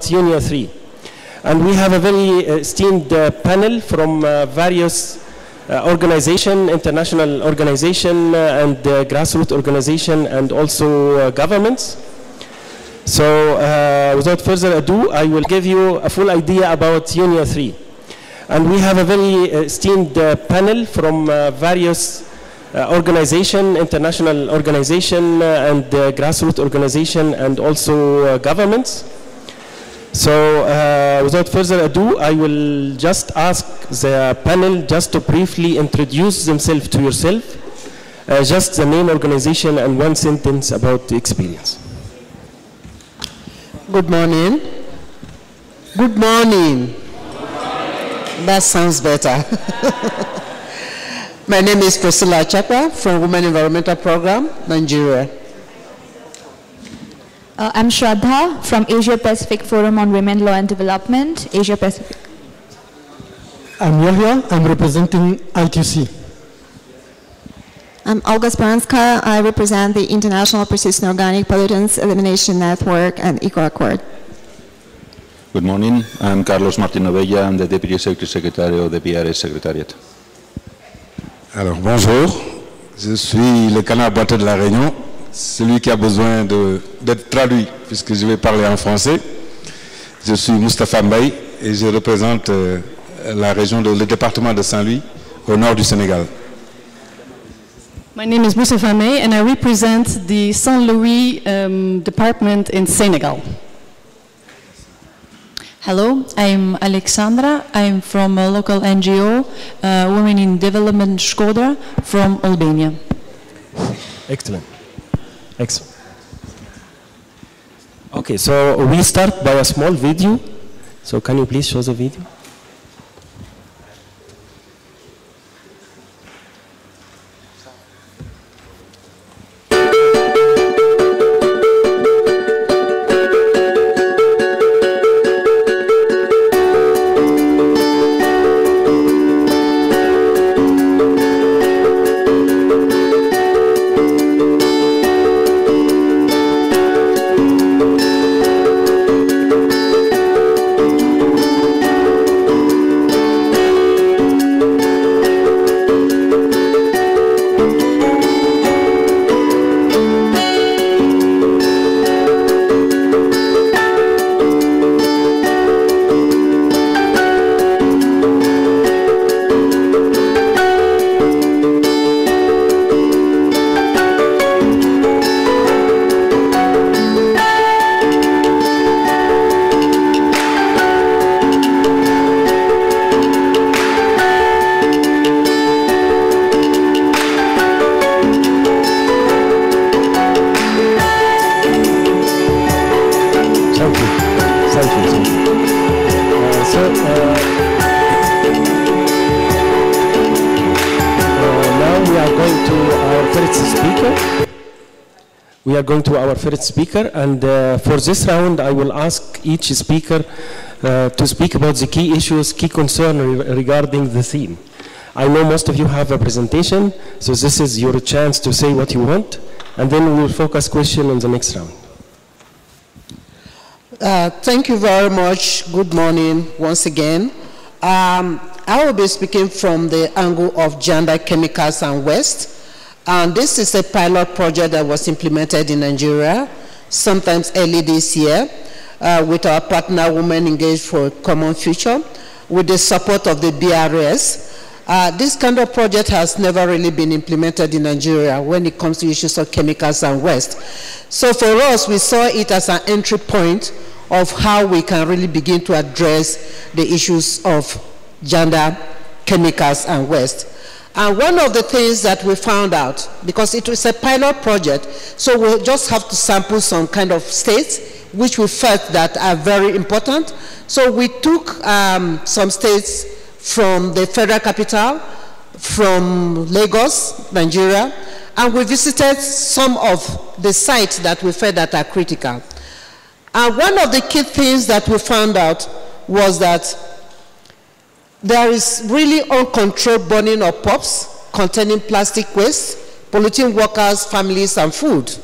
Union 3. And we have a very esteemed panel from various organizations, international organizations, and grassroots organizations, and also governments. So without further ado, I will give you a full idea about Union 3. And we have a very esteemed panel from various organizations, international organizations, and grassroots organizations, and also governments. So without further ado, I will just ask the panel just to briefly introduce themselves to yourself, just the name, organization, and one sentence about the experience. Good morning. Good morning. That sounds better. My name is Priscilla Chapa from Women Environmental Program, Nigeria. I'm Shraddha from Asia Pacific Forum on Women, Law and Development, Asia Pacific. I'm Yahya, I'm representing ITC. I'm Olga Sparanska, I represent the International Persistent Organic Pollutants Elimination Network and EcoAccord. Good morning, I'm Carlos Martinovella, I'm the Deputy Secretary of the PRS Secretariat. Alors bonjour, je suis le canard boiteux de la Réunion. Celui qui a besoin d'être traduit, puisque je vais parler en français. Je suis Moustapha Mbaye et je représente la région le département de Saint-Louis, au nord du Sénégal. My name is Moustapha Mbaye and I represent the Saint-Louis department in Senegal. Hello, I'm Alexandra. I'm from a local NGO, Women in Development Shkodra, from Albania. Excellent. Excellent. Okay, so we start by a small video. So can you please show the video? We are going to our first speaker, and for this round I will ask each speaker to speak about the key issues, key concern regarding the theme. I know most of you have a presentation, so this is your chance to say what you want, and then we will focus question on the next round. Thank you very much. Good morning once again. I will be speaking from the angle of gender, chemicals, and waste. And this is a pilot project that was implemented in Nigeria, sometimes early this year, with our partner Women Engaged for a Common Future, with the support of the BRS. This kind of project has never really been implemented in Nigeria when it comes to issues of chemicals and waste. So for us, we saw it as an entry point of how we can really begin to address the issues of gender, chemicals, and waste. And one of the things that we found out, because it was a pilot project, so we'll just have to sample some kind of states which we felt that are very important. So we took some states from the federal capital, from Lagos, Nigeria, and we visited some of the sites that we felt that are critical. And one of the key things that we found out was that there is really uncontrolled burning of pumps containing plastic waste, polluting workers, families, and food.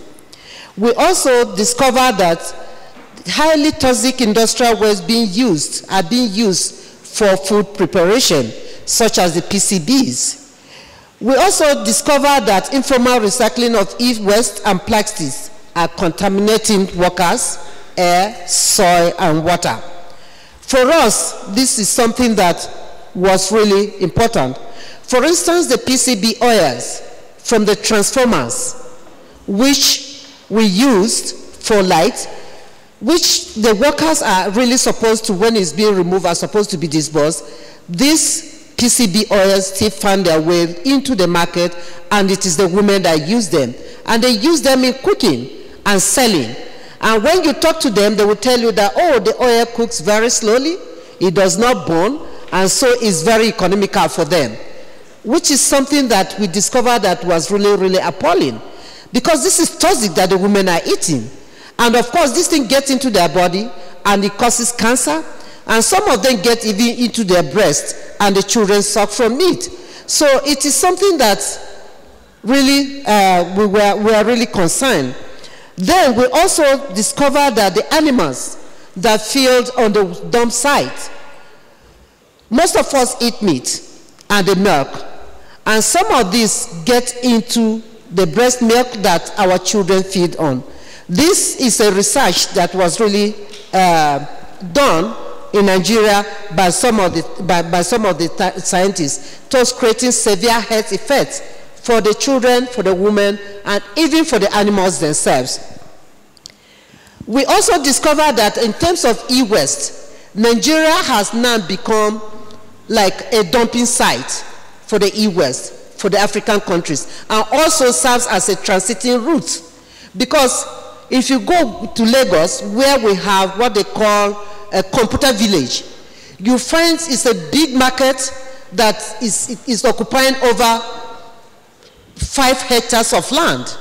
We also discovered that highly toxic industrial waste are being used for food preparation, such as the PCBs. We also discovered that informal recycling of e-waste and plastics are contaminating workers, air, soil, and water. For us, this is something that was really important. For instance, the PCB oils from the transformers, which we used for light, which the workers are really supposed to, when it's being removed, are supposed to be disposed. These PCB oils still find their way into the market, and it is the women that use them. And they use them in cooking and selling. And when you talk to them, they will tell you that, oh, the oil cooks very slowly, it does not burn, and so it's very economical for them, which is something that we discovered that was really, really appalling, because this is toxic that the women are eating. And of course, this thing gets into their body, and it causes cancer, and some of them get even into their breast, and the children suck from it. So it is something that really, we were really concerned. Then we also discovered that the animals that feed on the dump site, most of us eat meat and the milk, and some of these get into the breast milk that our children feed on. This is a research that was really done in Nigeria by some of the scientists, thus creating severe health effects for the children, for the women, and even for the animals themselves. We also discovered that in terms of e-waste, Nigeria has now become like a dumping site for the e-waste for the African countries, and also serves as a transiting route. Because if you go to Lagos, where we have what they call a computer village, you find it's a big market that is occupying over 5 hectares of land.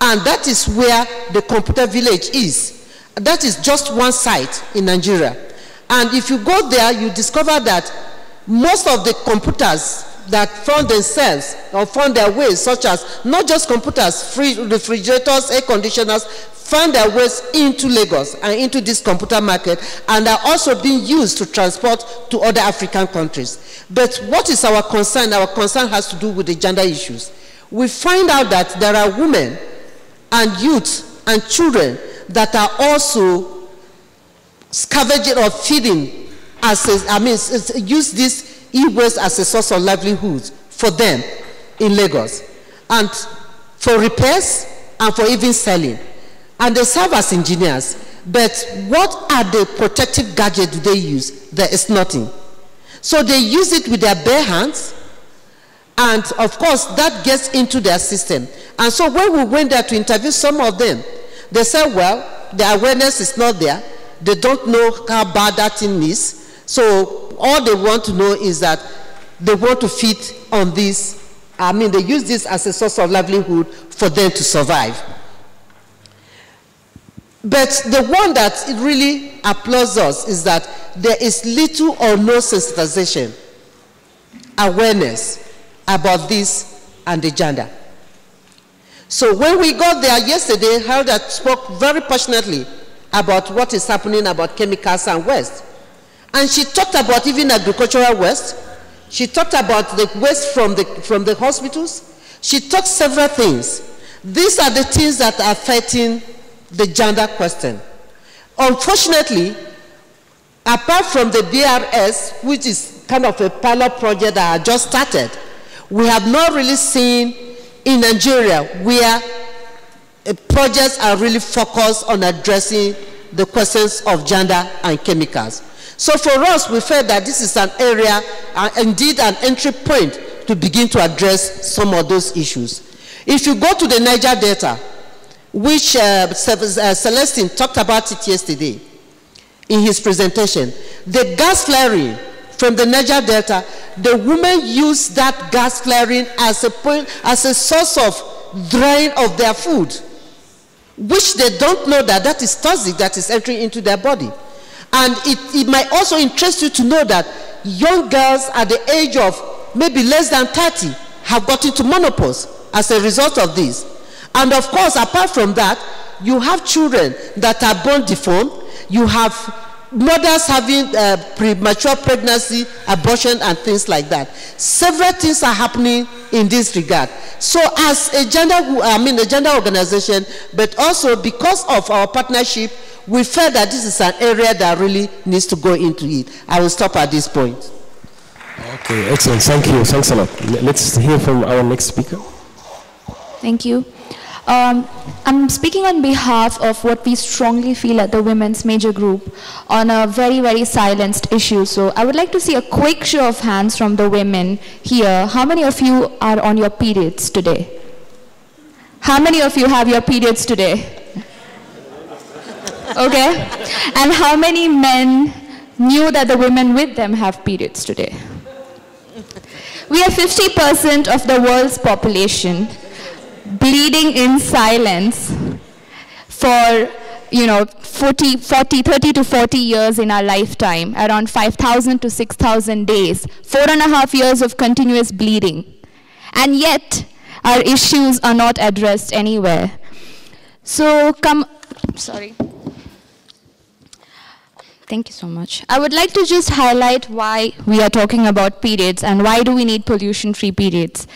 And that is where the computer village is. That is just one site in Nigeria. And if you go there, you discover that most of the computers that found themselves or found their ways, such as not just computers, refrigerators, air conditioners, found their ways into Lagos and into this computer market, and are also being used to transport to other African countries. But what is our concern? Our concern has to do with the gender issues. We find out that there are women and youth and children that are also scavenging or feeding use this e-waste as a source of livelihood for them in Lagos, and for repairs and for even selling. And they serve as engineers. But what are the protective gadgets do they use? There is nothing. So they use it with their bare hands, and of course that gets into their system. And so when we went there to interview some of them, they said, well, the awareness is not there. They don't know how bad that thing is. So all they want to know is that they want to feed on this. They use this as a source of livelihood for them to survive. But the one that really applauds us is that there is little or no sensitization, awareness about this and the gender. So when we got there yesterday, Helda spoke very passionately about what is happening about chemicals and waste. And she talked about even agricultural waste. She talked about the waste from the hospitals. She talked several things. These are the things that are affecting the gender question. Unfortunately, apart from the BRS, which is kind of a pilot project that I just started, we have not really seen in Nigeria where projects are really focused on addressing the questions of gender and chemicals. So for us, we felt that this is an area, indeed an entry point to begin to address some of those issues. If you go to the Niger Delta, which Celestine talked about it yesterday in his presentation, the gas flaring from the Niger Delta, the women use that gas flaring as a source of drying of their food, which they don't know that that is toxic that is entering into their body. And it might also interest you to know that young girls at the age of maybe less than 30 have got into menopause as a result of this. And of course, apart from that, you have children that are born deformed. You have mothers having premature pregnancy, abortion, and things like that. Several things are happening in this regard. So as a gender organization, but also because of our partnership, we felt that this is an area that really needs to go into it. I will stop at this point. Okay, excellent. Thank you. Thanks a lot. Let's hear from our next speaker. Thank you. I'm speaking on behalf of what we strongly feel at the Women's Major Group on a very, very silenced issue. So I would like to see a quick show of hands from the women here. How many of you are on your periods today? How many of you have your periods today? Okay. And how many men knew that the women with them have periods today? We are 50% of the world's population bleeding in silence for, 30 to 40 years in our lifetime, around 5,000 to 6,000 days, 4.5 years of continuous bleeding. And yet, our issues are not addressed anywhere. So Thank you so much. I would like to just highlight why we are talking about periods and why do we need pollution-free periods.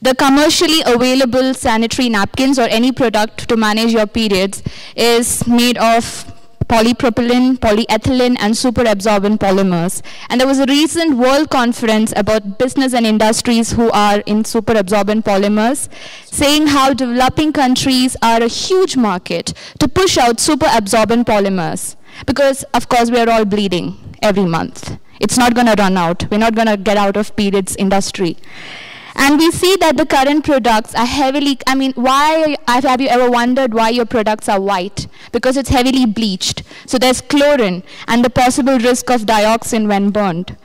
The commercially available sanitary napkins or any product to manage your periods is made of polypropylene, polyethylene, and superabsorbent polymers. And there was a recent world conference about business and industries who are in superabsorbent polymers, saying how developing countries are a huge market to push out superabsorbent polymers. Because, of course, we are all bleeding every month. It's not going to run out. We're not going to get out of periods industry. And we see that the current products are heavily, why have you ever wondered why your products are white? Because it's heavily bleached. So there's chlorine and the possible risk of dioxin when burned.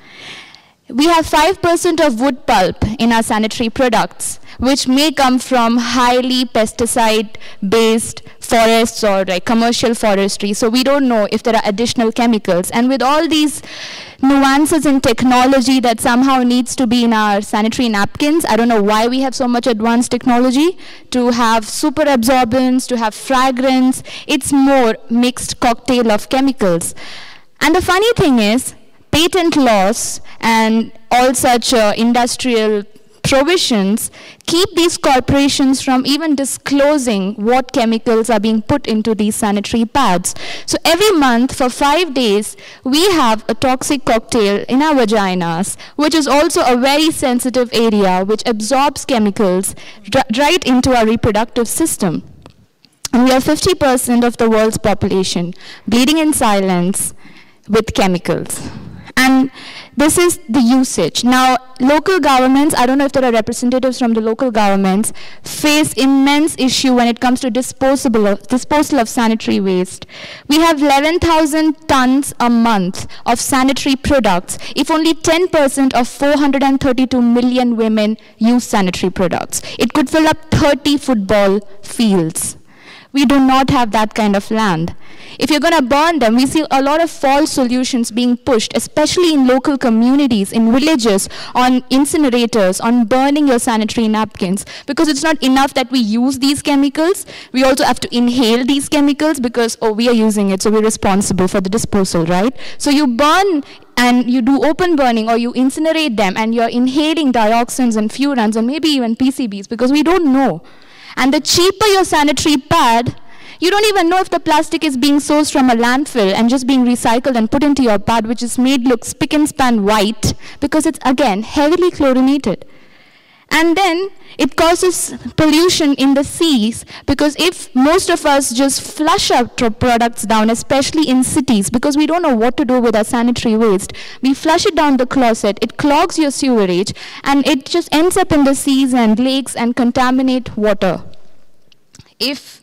We have 5% of wood pulp in our sanitary products, which may come from highly pesticide-based forests or commercial forestry. So we don't know if there are additional chemicals. And with all these nuances in technology that somehow needs to be in our sanitary napkins, I don't know why we have so much advanced technology to have superabsorbents, to have fragrance. It's more mixed cocktail of chemicals. And the funny thing is, patent laws and all such industrial provisions keep these corporations from even disclosing what chemicals are being put into these sanitary pads. So every month for 5 days, we have a toxic cocktail in our vaginas, which is also a very sensitive area which absorbs chemicals right into our reproductive system. And we are 50% of the world's population bleeding in silence with chemicals. And this is the usage. Now, local governments, I don't know if there are representatives from the local governments, face immense issue when it comes to disposal of sanitary waste. We have 11,000 tons a month of sanitary products, if only 10% of 432 million women use sanitary products. It could fill up 30 football fields. We do not have that kind of land. If you're going to burn them, we see a lot of false solutions being pushed, especially in local communities, in villages, on incinerators, on burning your sanitary napkins. Because it's not enough that we use these chemicals, we also have to inhale these chemicals because, we are using it, so we're responsible for the disposal, right? So you burn and you do open burning or you incinerate them and you're inhaling dioxins and furans and maybe even PCBs because we don't know. And the cheaper your sanitary pad, you don't even know if the plastic is being sourced from a landfill and just being recycled and put into your pad, which is made look spick and span white because it's, again, heavily chlorinated. And then it causes pollution in the seas because if most of us just flush our products down, especially in cities, because we don't know what to do with our sanitary waste, we flush it down the closet, it clogs your sewerage, and it just ends up in the seas and lakes and contaminate water. If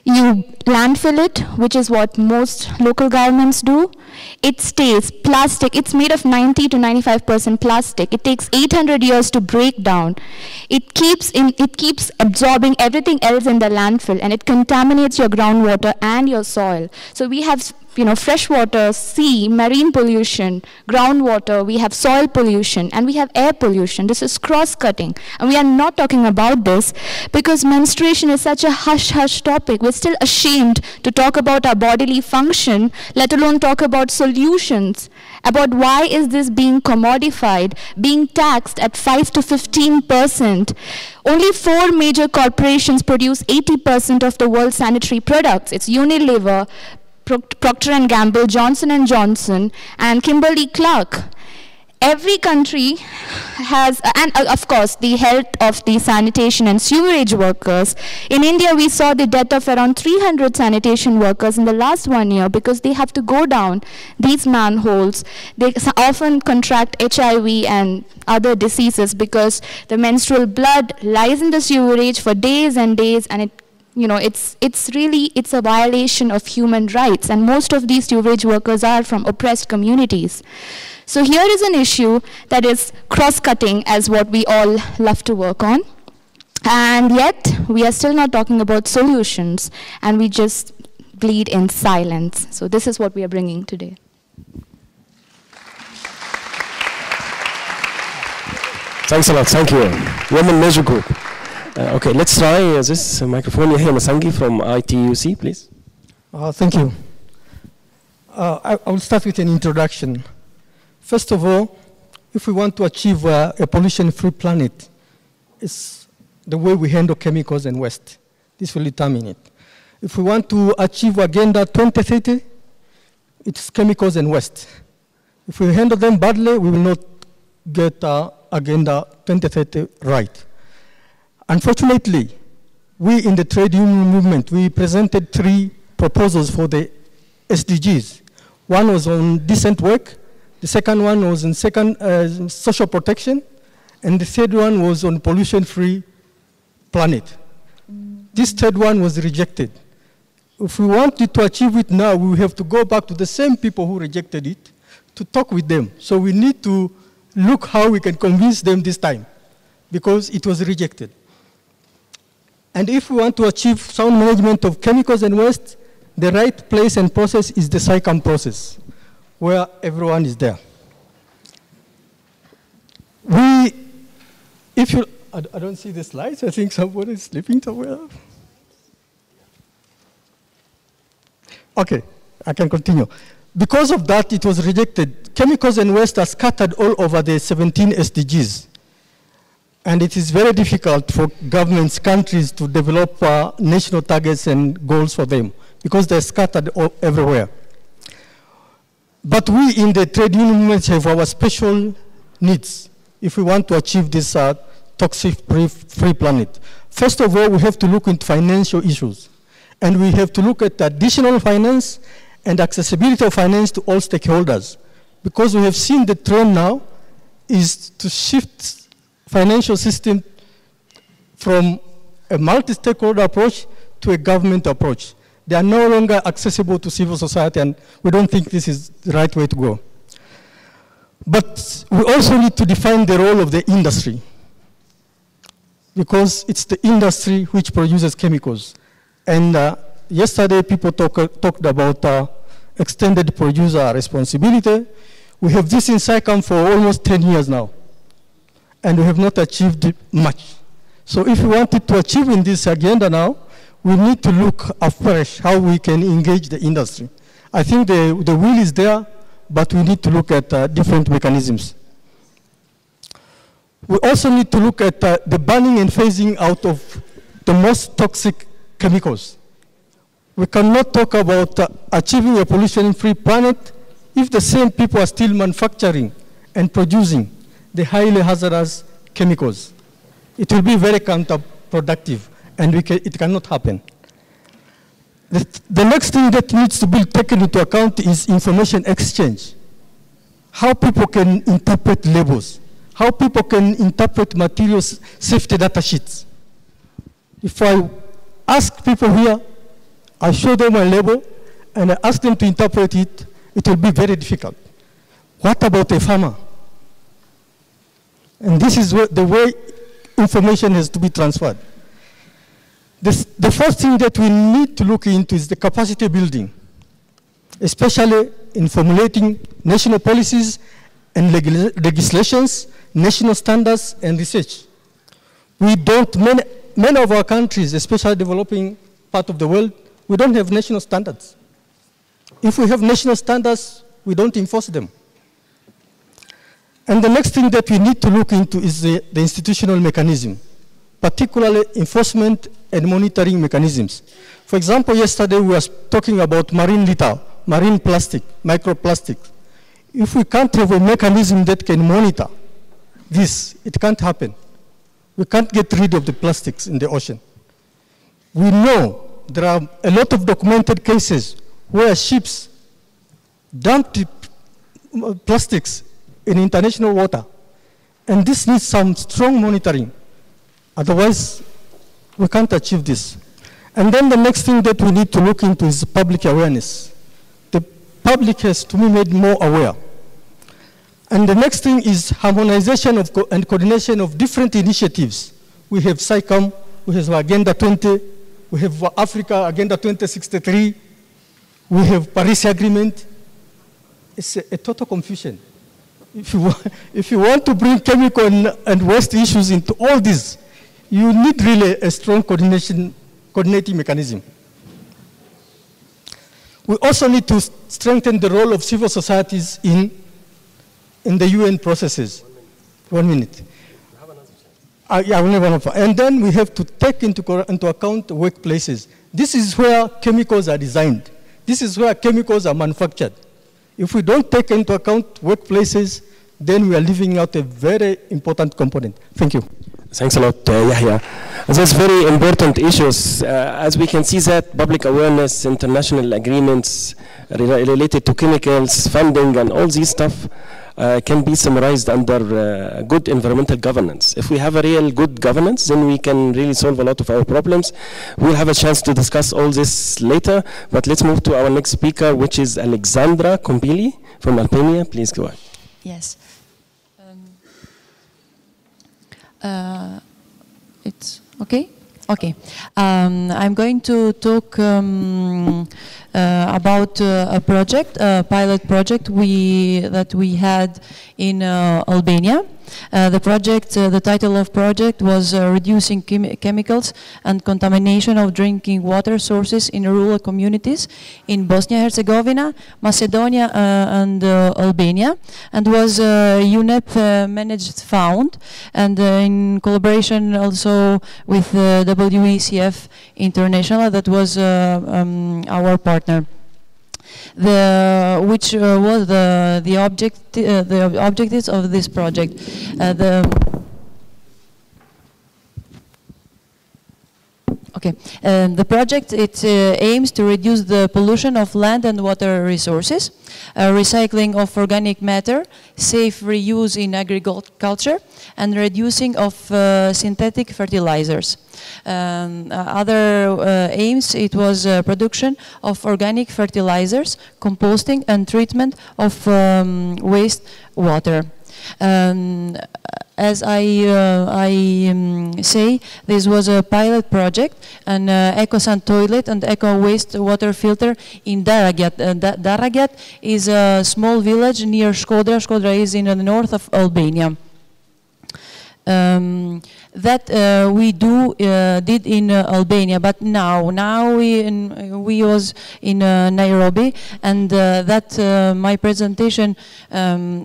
you landfill it, which is what most local governments do, it stays plastic. It's made of 90 to 95% plastic. It takes 800 years to break down. It keeps absorbing everything else in the landfill, and it contaminates your groundwater and your soil. So we have fresh water, sea, marine pollution, groundwater, we have soil pollution, and we have air pollution. This is cross-cutting. And we are not talking about this because menstruation is such a hush-hush topic. We're still ashamed to talk about our bodily function, let alone talk about solutions, about why is this being commodified, being taxed at 5 to 15%. Only 4 major corporations produce 80% of the world's sanitary products. It's Unilever, Procter & Gamble, Johnson & Johnson, and Kimberly-Clark. Every country has, and of course, the health of the sanitation and sewerage workers. In India, we saw the death of around 300 sanitation workers in the last 1 year because they have to go down these manholes. They often contract HIV and other diseases because the menstrual blood lies in the sewerage for days and days, and it's a violation of human rights, and most of these sewerage workers are from oppressed communities. So here is an issue that is cross-cutting as what we all love to work on, and yet we are still not talking about solutions, and we just bleed in silence. So this is what we are bringing today. Thanks a lot, thank you. Women Measure Group. Okay, let's try this microphone. Yahya Masangi from ITUC, please. Thank you. I will start with an introduction. First of all, if we want to achieve a pollution-free planet, it's the way we handle chemicals and waste. This will determine it. If we want to achieve Agenda 2030, it's chemicals and waste. If we handle them badly, we will not get Agenda 2030 right. Unfortunately, we in the trade union movement, we presented 3 proposals for the SDGs. One was on decent work, the second one was on social protection, and the third one was on pollution-free planet. This third one was rejected. If we wanted to achieve it now, we have to go back to the same people who rejected it to talk with them. So we need to look how we can convince them this time, because it was rejected. And if we want to achieve sound management of chemicals and waste, the right place and process is the SICAM process, where everyone is there. I don't see the slides. I think somebody is sleeping somewhere. Okay, I can continue. Because of that, it was rejected. Chemicals and waste are scattered all over the 17 SDGs. And it is very difficult for governments, countries to develop national targets and goals for them because they're scattered everywhere. But we in the trade union movement have our special needs if we want to achieve this toxic-free planet. First of all, we have to look into financial issues. And we have to look at additional finance and accessibility of finance to all stakeholders. Because we have seen the trend now is to shift financial system from a multi-stakeholder approach to a government approach. They are no longer accessible to civil society, and we don't think this is the right way to go. But we also need to define the role of the industry, because it's the industry which produces chemicals. And yesterday, people talked about extended producer responsibility. We have this in SICAM for almost 10 years now, and we have not achieved much. So if we wanted to achieve in this agenda now, we need to look afresh how we can engage the industry. I think the will is there, but we need to look at different mechanisms. We also need to look at the banning and phasing out of the most toxic chemicals. We cannot talk about achieving a pollution-free planet if the same people are still manufacturing and producing the highly hazardous chemicals. It will be very counterproductive, and it cannot happen. The next thing that needs to be taken into account is information exchange. How people can interpret labels, how people can interpret materials safety data sheets. If I ask people here, I show them a label, and I ask them to interpret it, it will be very difficult. What about a farmer? And this is the way information has to be transferred. The first thing that we need to look into is the capacity building. especially in formulating national policies and legislations, national standards, and research. We don't, many of our countries, especially developing part of the world, we don't have national standards. If we have national standards, we don't enforce them. And the next thing that we need to look into is the institutional mechanism, particularly enforcement and monitoring mechanisms. For example, yesterday we were talking about marine litter, marine plastic, microplastics. If we can't have a mechanism that can monitor this, it can't happen. We can't get rid of the plastics in the ocean. We know there are a lot of documented cases where ships dumped plastics in international water. And this needs some strong monitoring. Otherwise, we can't achieve this. And then the next thing that we need to look into is public awareness. The public has to be made more aware. And the next thing is harmonization of and coordination of different initiatives. We have SICOM, we have Agenda 20, we have Africa Agenda 2063, we have Paris Agreement. It's a total confusion. If you want to bring chemical and waste issues into all this, you need really a strong coordinating mechanism. We also need to strengthen the role of civil societies in the UN processes. 1 minute. And then we have to take into account workplaces. This is where chemicals are designed. This is where chemicals are manufactured. If we don't take into account workplaces, then we are leaving out a very important component. Thank you. Thanks a lot, Yahya. Those very important issues. As we can see that public awareness, international agreements related to chemicals, funding, and all these stuff can be summarized under good environmental governance. If we have a real good governance, then we can really solve a lot of our problems. We'll have a chance to discuss all this later, but let's move to our next speaker, which is Alexandra Kompili from Albania. Please go ahead. Yes. It's okay? Okay. I'm going to talk about a project, a pilot project that we had in Albania. The project, the title of project was Reducing Chemicals and Contamination of Drinking Water Sources in Rural Communities in Bosnia-Herzegovina, Macedonia and Albania, and was a UNEP managed fund, and in collaboration also with WECF International, that was our partner. Which was the objectives of this project. The project, it aims to reduce the pollution of land and water resources, recycling of organic matter, safe reuse in agriculture, and reducing of synthetic fertilizers. Other aims, it was production of organic fertilizers, composting, and treatment of waste water. As I say, this was a pilot project, an EcoSan toilet and eco waste water filter in Daragat. Daragat is a small village near Shkodra. Shkodra is in the north of Albania. That we did in Albania, but now we was in Nairobi, and that my presentation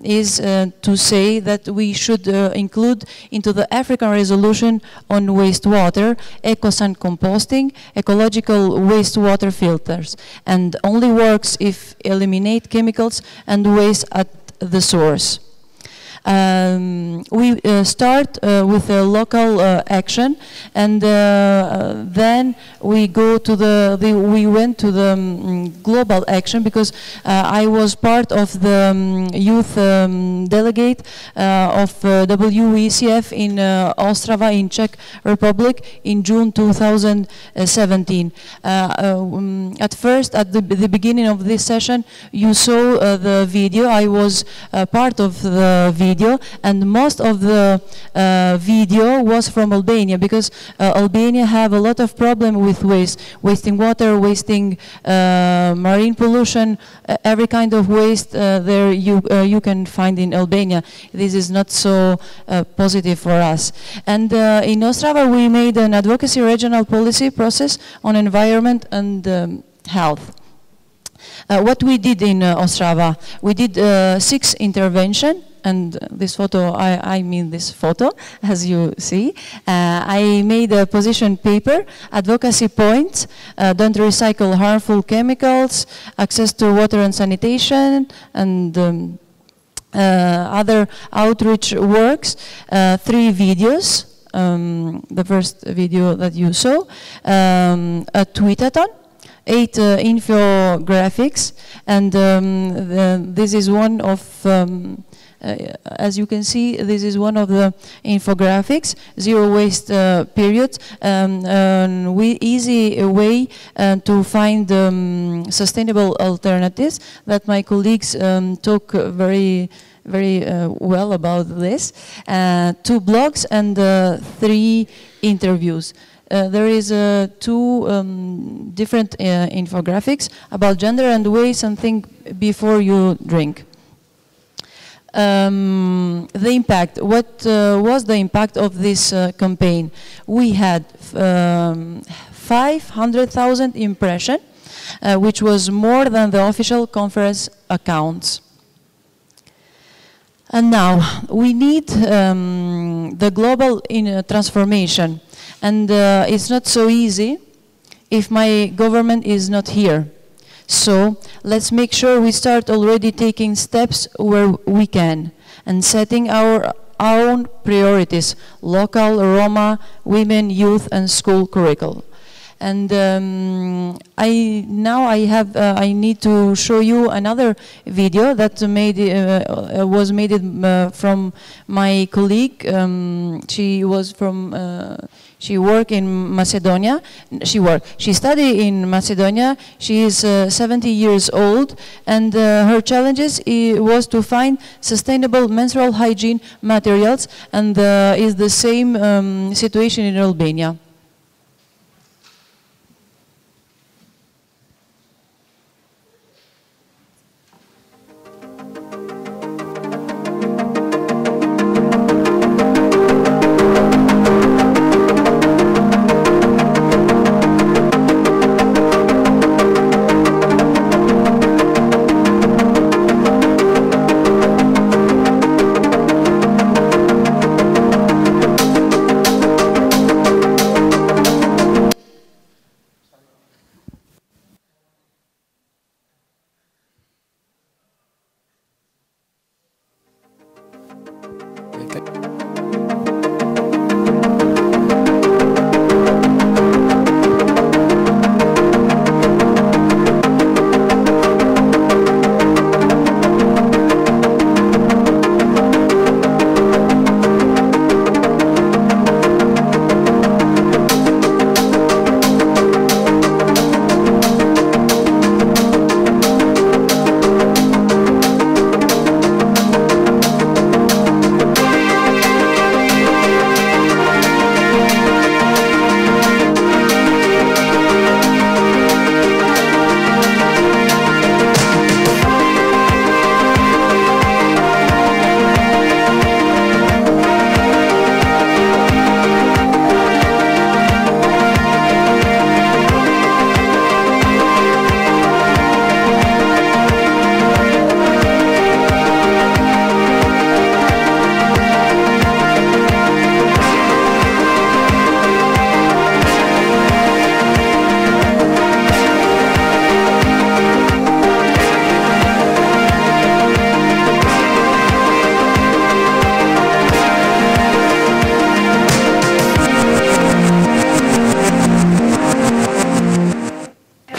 is to say that we should include into the African resolution on wastewater, EcoSan composting, ecological wastewater filters, and only works if eliminate chemicals and waste at the source. We start with a local action, and then we go to we went to the global action, because I was part of the youth delegate of WECF in Ostrava in Czech Republic in June 2017. At first, at the beginning of this session, you saw the video. I was part of the video. video, and most of the video was from Albania, because Albania have a lot of problem with wasting water, wasting marine pollution, every kind of waste there you can find in Albania. This is not so positive for us. And in Ostrava we made an advocacy regional policy process on environment and health. What we did in Ostrava, we did 6 interventions, and this photo, I mean this photo, as you see. I made a position paper, advocacy points, don't recycle harmful chemicals, access to water and sanitation, and other outreach works, 3 videos. The first video that you saw, a tweetathon, 8 infographics, and this is one of, as you can see, this is one of the infographics, zero waste period, easy way to find sustainable alternatives that my colleagues talk very well about this. 2 blogs and 3 interviews. There is 2 different infographics about gender and waste and think before you drink. The impact, what was the impact of this campaign? We had 500,000 impressions, which was more than the official conference accounts. And now, we need the global transformation, and it's not so easy if my government is not here. So, let's make sure we start already taking steps where we can, and setting our own priorities, local, Roma, women, youth, and school curriculum. And I need to show you another video that was made from my colleague. She worked in Macedonia. She studied in Macedonia. She is 70 years old, and her challenges was to find sustainable menstrual hygiene materials, and is the same situation in Albania.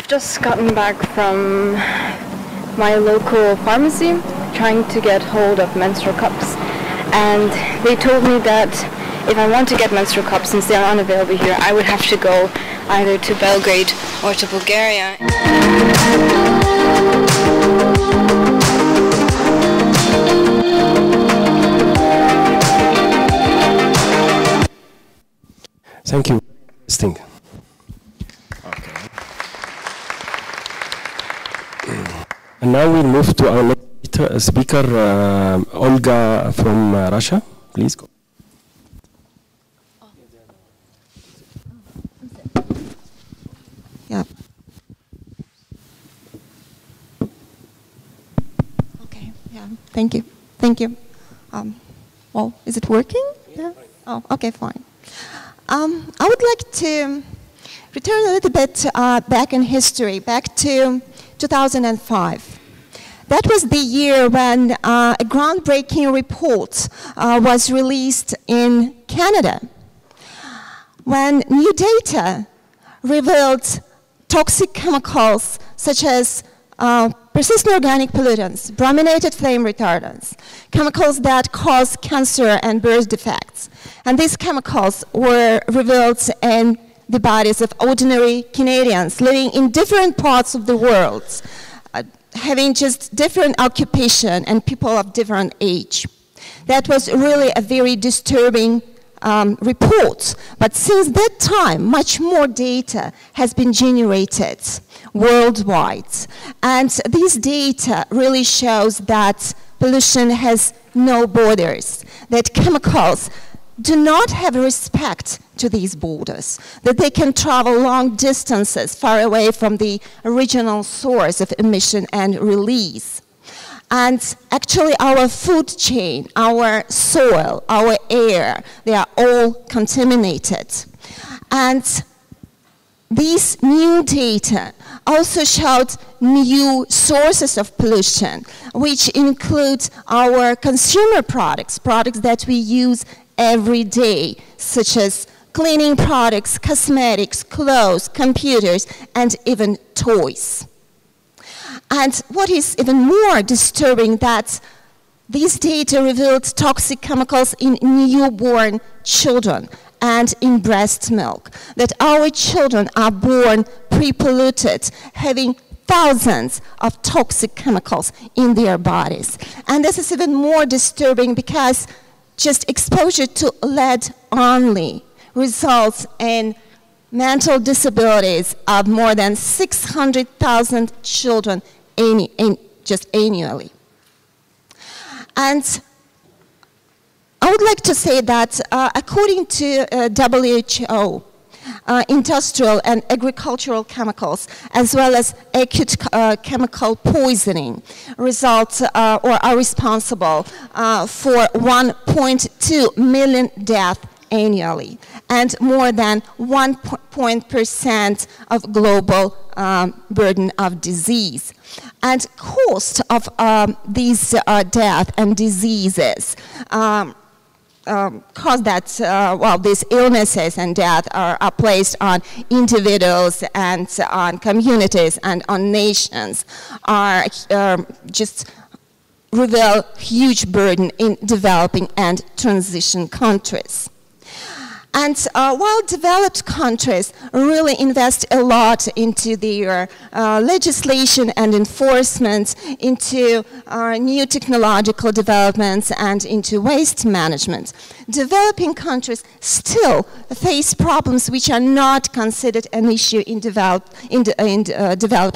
Just gotten back from my local pharmacy trying to get hold of menstrual cups, and they told me that if I want to get menstrual cups, since they are unavailable here, I would have to go either to Belgrade or to Bulgaria. Thank you. Interesting. And now we'll move to our next speaker, Olga from Russia. Please go. Yeah. Okay. Yeah. Thank you. Thank you. Well, is it working? Yeah. Oh, okay, fine. I would like to return a little bit back in history, back to 2005. That was the year when a groundbreaking report was released in Canada, when new data revealed toxic chemicals such as persistent organic pollutants, brominated flame retardants, chemicals that cause cancer and birth defects. And these chemicals were revealed in the bodies of ordinary Canadians living in different parts of the world, having just different occupation and people of different age. That was really a very disturbing report. But since that time, much more data has been generated worldwide. And this data really shows that pollution has no borders, that chemicals do not have respect to these borders, that they can travel long distances far away from the original source of emission and release. And actually our food chain, our soil, our air, they are all contaminated. And these new data also showed new sources of pollution, which include our consumer products, products that we use every day, such as cleaning products, cosmetics, clothes, computers, and even toys. And what is even more disturbing, that these data revealed toxic chemicals in newborn children and in breast milk, that our children are born pre-polluted, having thousands of toxic chemicals in their bodies. And this is even more disturbing because just exposure to lead only results in mental disabilities of more than 600,000 children just annually. And I would like to say that according to WHO, industrial and agricultural chemicals, as well as acute chemical poisoning, results or are responsible for 1.2 million deaths annually, and more than 1% of global burden of disease. And cost of these death and diseases cause that, well, these illnesses and death are placed on individuals and on communities and on nations, are just reveal huge burden in developing and transition countries. And while developed countries really invest a lot into their legislation and enforcement, into new technological developments, and into waste management, developing countries still face problems which are not considered an issue in developed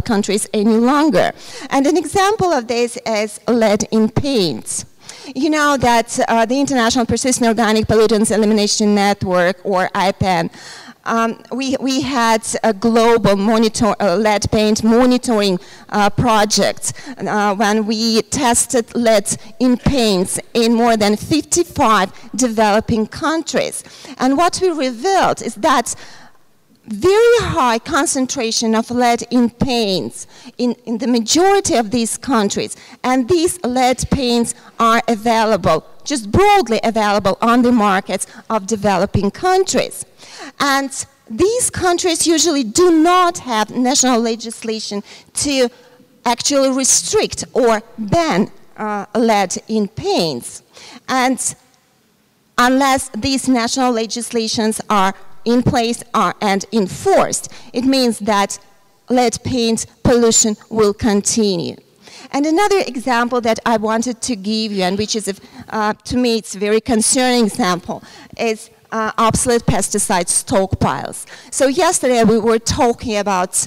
countries any longer. And an example of this is lead in paints. You know that the International Persistent Organic Pollutants Elimination Network, or IPEN, we had a global lead paint monitoring project when we tested lead in paints in more than 55 developing countries. And what we revealed is that very high concentration of lead in paints in the majority of these countries, and these lead paints are available, just broadly available on the markets of developing countries. And these countries usually do not have national legislation to actually restrict or ban lead in paints. And unless these national legislations are in place and enforced, it means that lead paint pollution will continue. And another example that I wanted to give you, and which is, to me, it's a very concerning example, is obsolete pesticide stockpiles. So yesterday we were talking about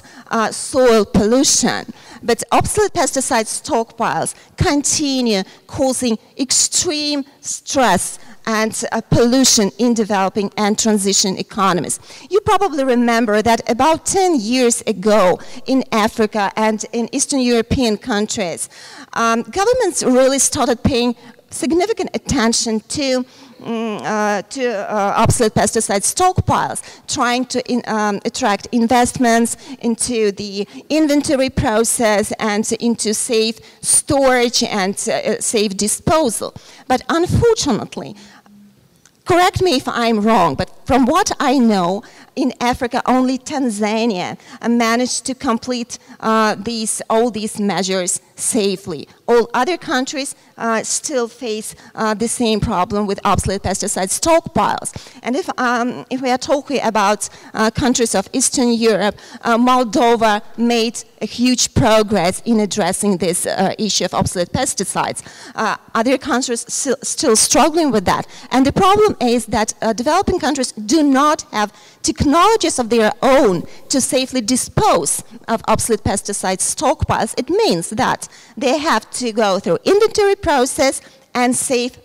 soil pollution, but obsolete pesticide stockpiles continue causing extreme stress and pollution in developing and transition economies. You probably remember that about 10 years ago in Africa and in Eastern European countries, governments really started paying significant attention to obsolete pesticide stockpiles, trying to attract investments into the inventory process and into safe storage and safe disposal. But unfortunately, correct me if I'm wrong, but from what I know, in Africa, only Tanzania managed to complete all these measures safely. All other countries still face the same problem with obsolete pesticide stockpiles. And if we are talking about countries of Eastern Europe, Moldova made a huge progress in addressing this issue of obsolete pesticides. Other countries still struggling with that. And the problem is that developing countries do not have technologies of their own to safely dispose of obsolete pesticide stockpiles. It means that they have to go through inventory process and safe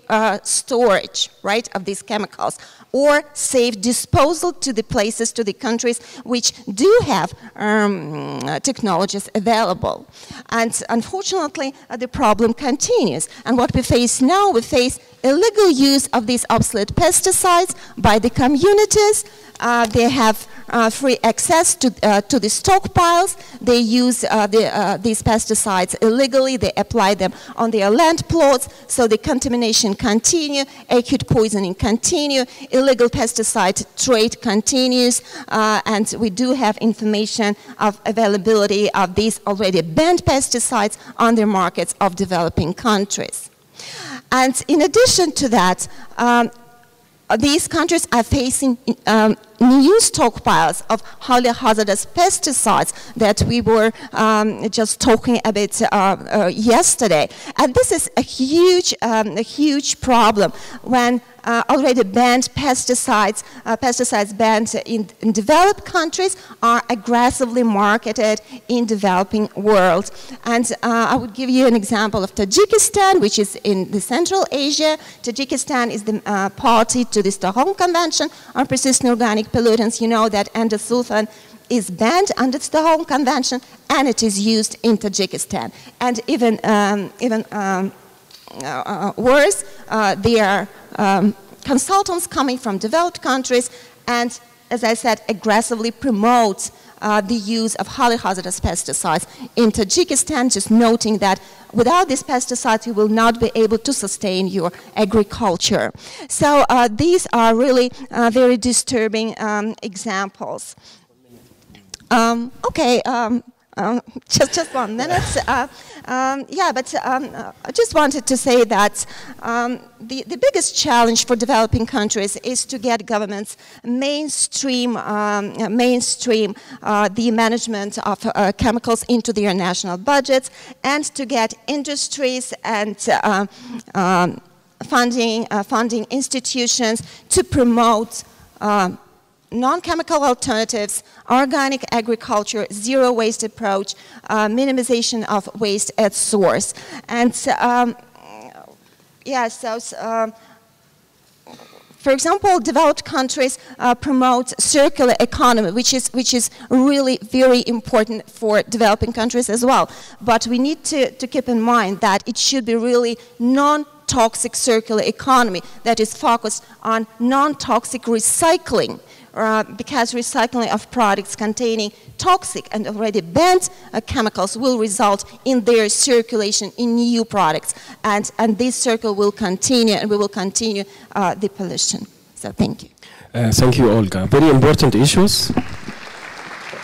storage, right, of these chemicals, or safe disposal to the places, to the countries which do have technologies available. And unfortunately, the problem continues. And what we face now, we face illegal use of these obsolete pesticides by the communities. They have free access to the stockpiles. They use these pesticides illegally. They apply them on their land plots, so the contamination continue, acute poisoning continue, illegal pesticide trade continues, and we do have information of availability of these already banned pesticides on the markets of developing countries. And in addition to that, these countries are facing new stockpiles of highly hazardous pesticides that we were just talking a bit yesterday. And this is a huge problem when already banned pesticides, pesticides banned in developed countries are aggressively marketed in developing world. And I would give you an example of Tajikistan, which is in the Central Asia. Tajikistan is the party to the Stockholm Convention on Persistent Organic Pollutants. You know that endosulfan is banned under the Stockholm Convention, and it is used in Tajikistan. And even worse, there are consultants coming from developed countries and, as I said, aggressively promote the use of highly hazardous pesticides in Tajikistan, just noting that without these pesticides you will not be able to sustain your agriculture. So these are really very disturbing examples. Just 1 minute. I just wanted to say that the biggest challenge for developing countries is to get governments mainstream the management of chemicals into their national budgets, and to get industries and funding institutions to promote non-chemical alternatives, organic agriculture, zero waste approach, minimization of waste at source. And for example, developed countries promote circular economy, which is really very important for developing countries as well. But we need to keep in mind that it should be really non-toxic circular economy that is focused on non-toxic recycling. Because recycling of products containing toxic and already banned chemicals will result in their circulation in new products, and this circle will continue, and we will continue the pollution. So thank you. Thank you, Olga. Very important issues.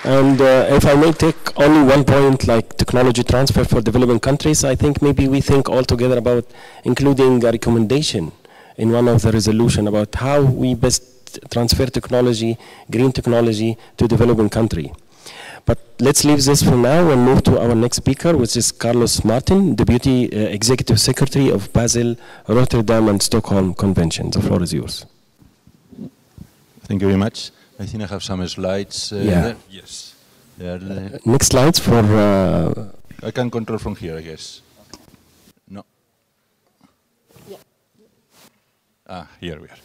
And if I may take only one point, like technology transfer for developing countries, I think maybe we think all together about including a recommendation in one of the resolution about how we best transfer technology, green technology, to developing country. But let's leave this for now and move to our next speaker, which is Carlos Martin, Deputy Executive Secretary of Basel, Rotterdam and Stockholm Convention. The floor is yours. Thank you very much. I think I have some slides. There. Yes. Next slides for... I can control from here, I guess. No. Yeah. Here we are.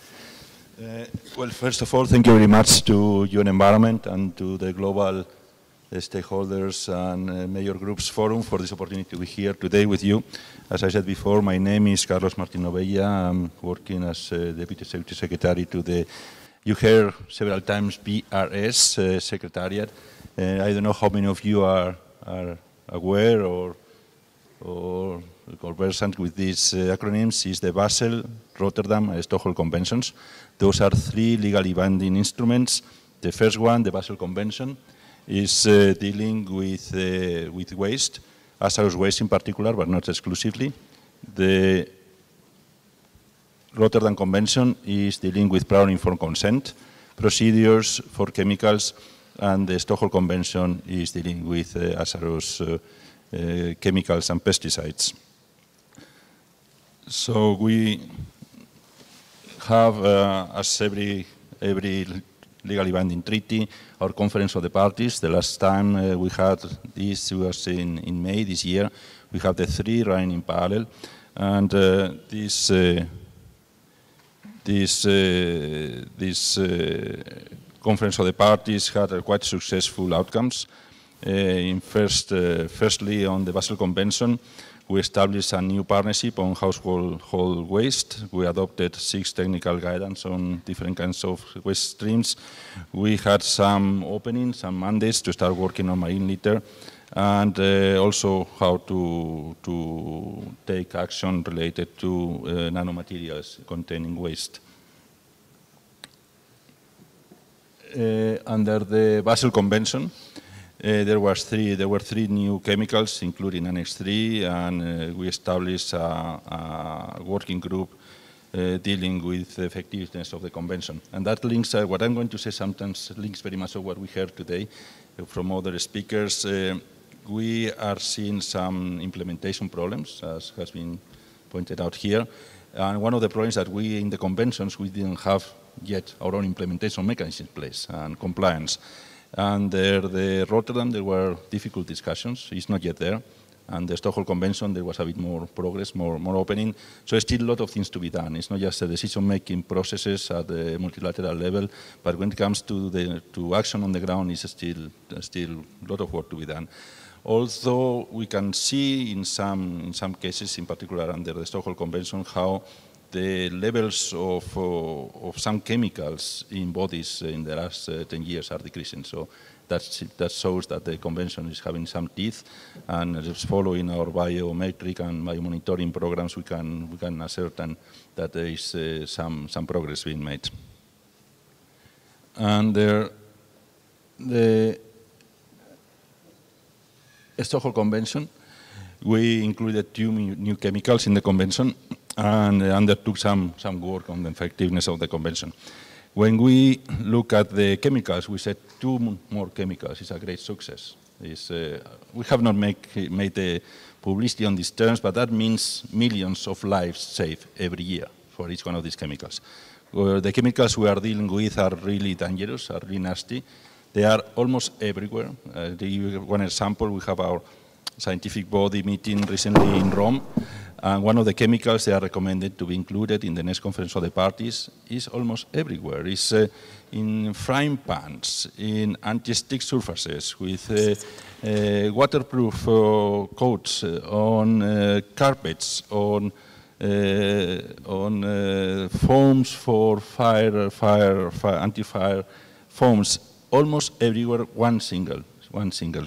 Well, first of all, thank you very much to UN Environment and to the global stakeholders and major groups forum for this opportunity to be here today with you. As I said before, my name is Carlos Martinez. I'm working as Deputy Secretary to the, you heard several times, BRS Secretariat. I don't know how many of you are aware or conversant with these acronyms. Is the Basel, Rotterdam, and Stockholm Conventions. Those are three legally binding instruments. The first one, the Basel Convention, is dealing with waste, hazardous waste in particular, but not exclusively. The Rotterdam Convention is dealing with prior informed consent procedures for chemicals, and the Stockholm Convention is dealing with hazardous chemicals and pesticides. So we have, as every legally binding treaty, our conference of the parties. The last time we had this was in May this year. We have the three running in parallel, and this conference of the parties had quite successful outcomes. Firstly, on the Basel Convention, we established a new partnership on household waste. We adopted 6 technical guidance on different kinds of waste streams. We had some openings, some mandates to start working on marine litter, and also how to take action related to nanomaterials containing waste. Under the Basel Convention, there were three new chemicals, including Annex 3, and we established a working group dealing with the effectiveness of the convention. And that links, what I'm going to say sometimes links very much to what we heard today from other speakers. We are seeing some implementation problems, as has been pointed out here. And one of the problems that we, in the conventions, we didn't have yet our own implementation mechanism in place and compliance. And the Rotterdam, there were difficult discussions. It's not yet there. And the Stockholm Convention, there was a bit more progress, more opening. So there's still a lot of things to be done. It's not just the decision-making processes at the multilateral level, but when it comes to action on the ground, it's still a lot of work to be done. Also, we can see in some cases, in particular under the Stockholm Convention, how the levels of some chemicals in bodies in the last 10 years are decreasing. So that shows that the convention is having some teeth, and just following our biometric and biomonitoring programs, we can ascertain that there is some progress being made. And the Stockholm Convention, we included 2 new chemicals in the convention and undertook some work on the effectiveness of the convention. When we look at the chemicals, we said 2 more chemicals is a great success. We have not made the publicity on these terms, but that means millions of lives saved every year for each one of these chemicals. The chemicals we are dealing with are really dangerous, are really nasty. They are almost everywhere. To give you one example, we have our scientific body meeting recently in Rome. And one of the chemicals they are recommended to be included in the next conference of the parties is almost everywhere. It's in frying pans, in anti-stick surfaces, with waterproof coats, on carpets, on foams for anti-fire foams. Almost everywhere, one single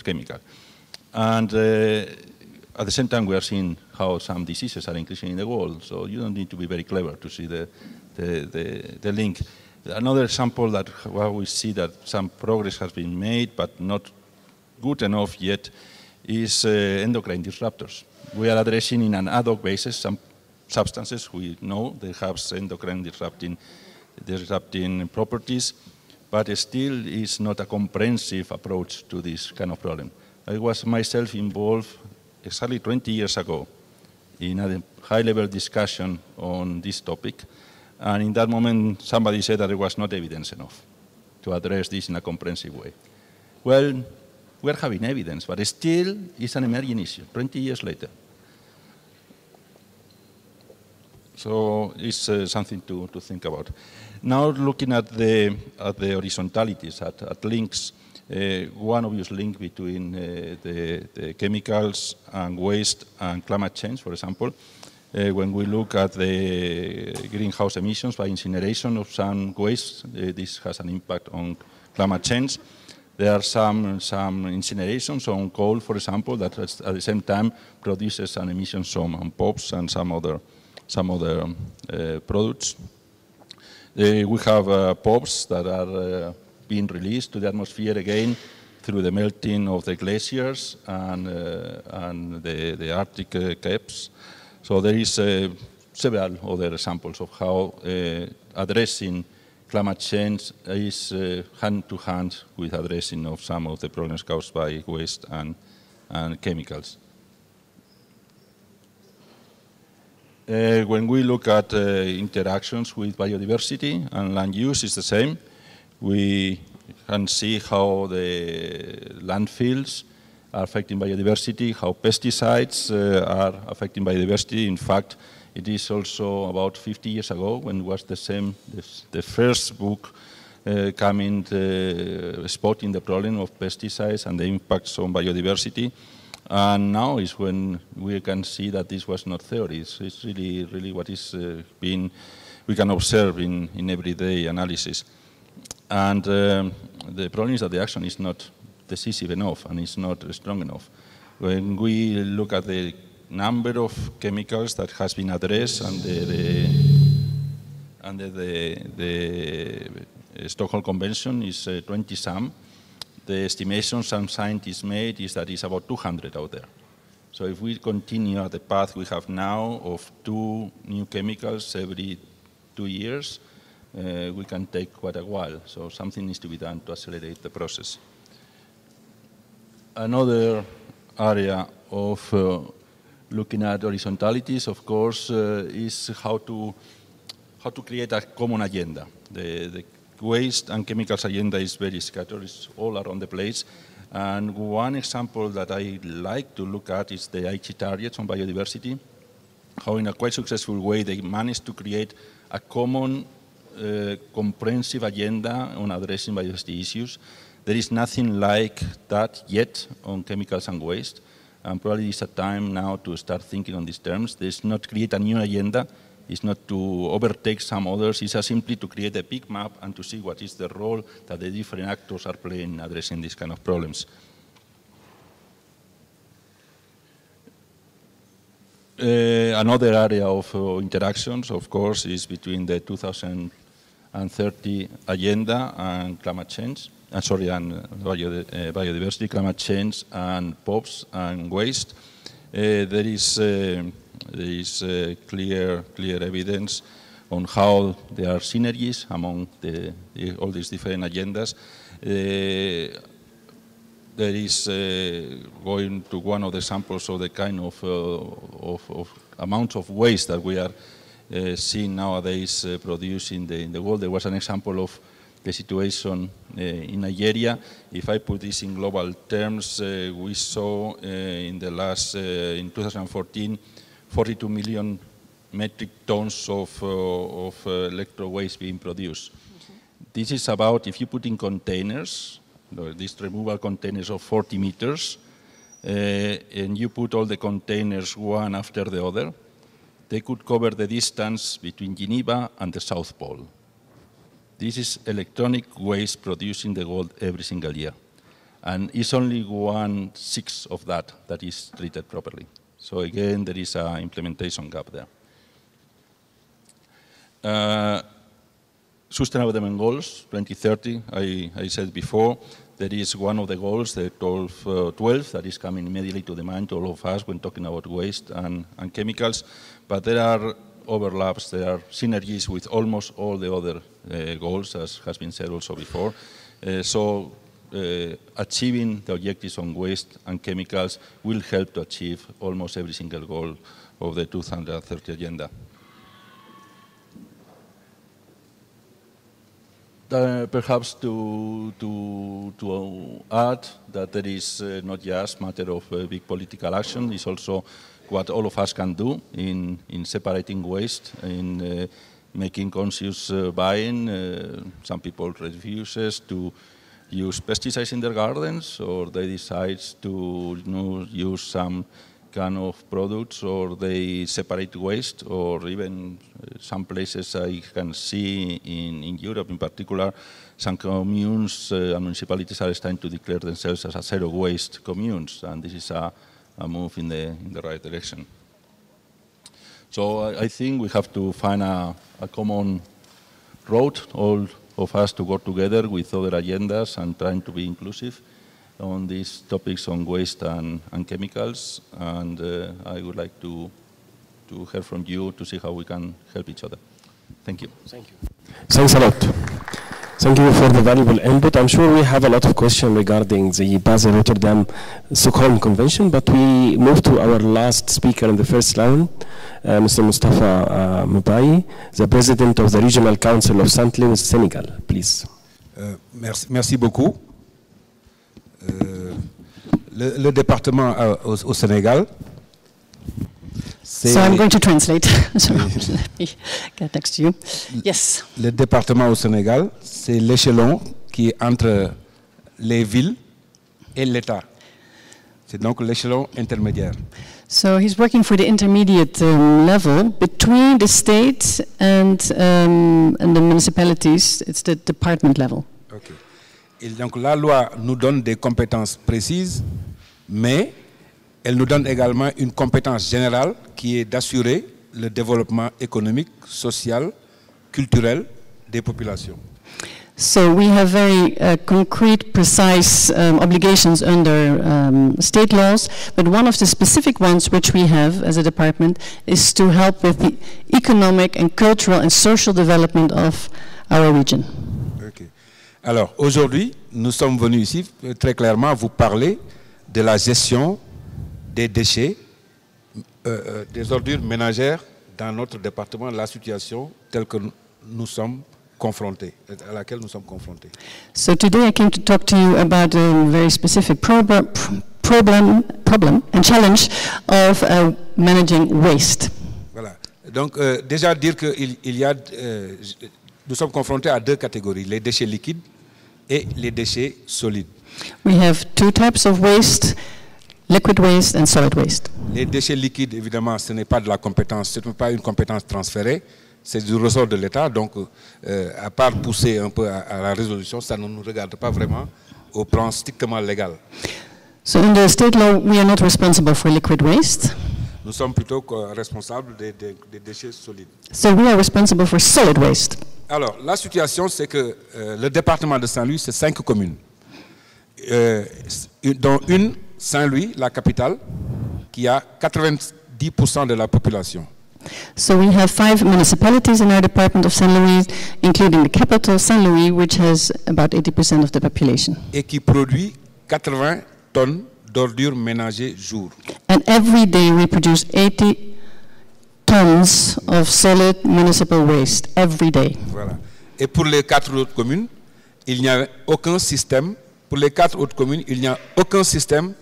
chemical. And at the same time, we are seeing how some diseases are increasing in the world. So you don't need to be very clever to see the link. Another example that we see that some progress has been made, but not good enough yet, is endocrine disruptors. We are addressing in an ad hoc basis some substances we know they have endocrine disrupting properties, but still is not a comprehensive approach to this kind of problem. I was myself involved exactly 20 years ago in a high-level discussion on this topic, And in that moment, somebody said that there was not evidence enough to address this in a comprehensive way. Well, we're having evidence, but still it's an emerging issue 20 years later. So it's something to think about. Now looking at the horizontalities, at links, one obvious link between the chemicals and waste and climate change, for example. When we look at the greenhouse emissions by incineration of some waste, this has an impact on climate change. There are some incinerations on coal, for example, that at the same time produces some emissions on POPs and some other products. We have POPs that are being released to the atmosphere again through the melting of the glaciers and the Arctic caps. So there is several other examples of how addressing climate change is hand-to-hand with addressing of some of the problems caused by waste and chemicals. When we look at interactions with biodiversity and land use, it's the same. We can see how the landfills are affecting biodiversity, how pesticides are affecting biodiversity. In fact, it is also about 50 years ago when it was the first book coming spotting the problem of pesticides and the impacts on biodiversity. And now is when we can see that this was not theory. It's really what is we can observe in everyday analysis. And the problem is that the action is not decisive enough and it's not strong enough. When we look at the number of chemicals that has been addressed under the Stockholm Convention is 20-some. The estimation some scientists made is that it's about 200 out there. So if we continue at the path we have now of 2 new chemicals every 2 years, we can take quite a while. So something needs to be done to accelerate the process. Another area of looking at horizontalities, of course, is how to create a common agenda. The waste and chemicals agenda is very scattered, it's all around the place. And one example that I like to look at is the Aichi targets on biodiversity, how in a quite successful way they managed to create a common comprehensive agenda on addressing biodiversity issues. There is nothing like that yet on chemicals and waste, and probably it's a time now to start thinking on these terms. There's not create a new agenda, it's not to overtake some others, it's simply to create a big map and to see what is the role that the different actors are playing in addressing these kind of problems. Another area of interactions, of course, is between the 2030 agenda and climate change. And biodiversity, climate change, and POPs and waste. There is clear evidence on how there are synergies among all these different agendas. There is going to one of the samples of the kind of amounts of waste that we are seeing nowadays produced in the world. There was an example of the situation in Nigeria. If I put this in global terms, we saw in 2014, 42 million metric tons of electro waste being produced. This is about, if you put in containers, these removal containers of 40 meters, and you put all the containers one after the other, they could cover the distance between Geneva and the South Pole. This is electronic waste produced in the world every single year. And it's only 1/6 of that is treated properly. So again, there is an implementation gap there. Sustainable Development Goals, 2030, I said before, there is one of the goals, the 12, that is coming immediately to the mind to all of us when talking about waste and chemicals. But there are overlaps, there are synergies with almost all the other goals, as has been said also before. Achieving the objectives on waste and chemicals will help to achieve almost every single goal of the 2030 agenda. perhaps to add that there is not just a matter of big political action, it's also what all of us can do in separating waste, in making conscious buying. Some people refuse to use pesticides in their gardens, or they decide to use some kind of products, or they separate waste, or even some places I can see in Europe in particular, some communes and municipalities are starting to declare themselves as a zero waste communes, and this is a move in the right direction. So I think we have to find a common road, all of us to work together with other agendas and trying to be inclusive on these topics on waste and chemicals, and I would like to hear from you to see how we can help each other. Thank you. Thank you. Thanks a lot. Thank you for the valuable input. I'm sure we have a lot of questions regarding the Basel Rotterdam Stockholm Convention, but we move to our last speaker in the first round, Mr. Mustafa Mbaye, the President of the Regional Council of St. Louis, Senegal. Please. Merci beaucoup. Le département au Sénégal. So I'm going to translate. So let me get next to you. Yes. Le département au Sénégal, c'est l'échelon qui est entre les villes et l'État. C'est donc l'échelon intermédiaire. So he's working for the intermediate level between the state and the municipalities. It's the department level. Okay. Et donc la loi nous donne des compétences précises, mais elle nous donne également une compétence générale qui est d'assurer le développement économique, social, culturel des populations. So we have very concrete, precise obligations under state laws, but one of the specific ones which we have as a department is to help with the economic and cultural and social development of our region. Okay. Alors aujourd'hui, nous sommes venus ici très clairement vous parler de la gestion des déchets, des ordures ménagères dans notre département, la situation telle que nous sommes confrontés, à laquelle nous sommes confrontés. So today I came to talk to you about a very specific problem and challenge of managing waste. Voilà. Donc déjà dire qu'il y a, nous sommes confrontés à deux catégories, les déchets liquides et les déchets solides. We have two types of waste. Liquid waste and solid waste. Les déchets liquides, évidemment, ce n'est pas de la compétence, ce n'est pas une compétence transférée, c'est du ressort de l'État. Donc, à part pousser un peu à la résolution, ça ne nous regarde pas vraiment au plan strictement légal. So, under state law, we are not responsible for liquid waste. Nous sommes plutôt responsables des déchets solides. So, we are responsible for solid waste. Alors, la situation, c'est que le département de Saint-Louis, c'est 5 communes, dont une Saint-Louis, la capitale, qui a 90% de la population. So we have 5 municipalities in our department of St. Louis, including the capital, St. Louis, which has about 80% of the population. Et qui produit 80 tonnes d'ordures ménagères jour. And every day we produce 80 tons of solid municipal waste, every day. Voilà. Et pour les 4 autres communes, il n'y a aucun système. Pour les 4 autres communes, il n'y a aucun système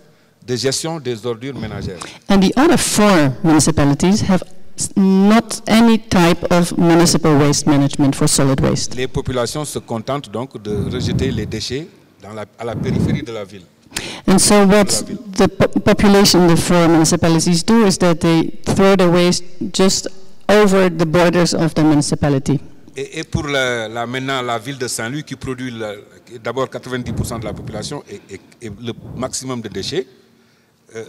de gestion des ordures ménagères. And the other 4 municipalities have not any type of municipal waste management for solid waste. Les populations se contentent donc de rejeter les déchets à la périphérie de la ville. And so what the population, the 4 municipalities do is that they throw the waste just over the borders of the municipality. Et pour maintenant la ville de Saint-Louis qui produit d'abord 90% de la population et le maximum de déchets,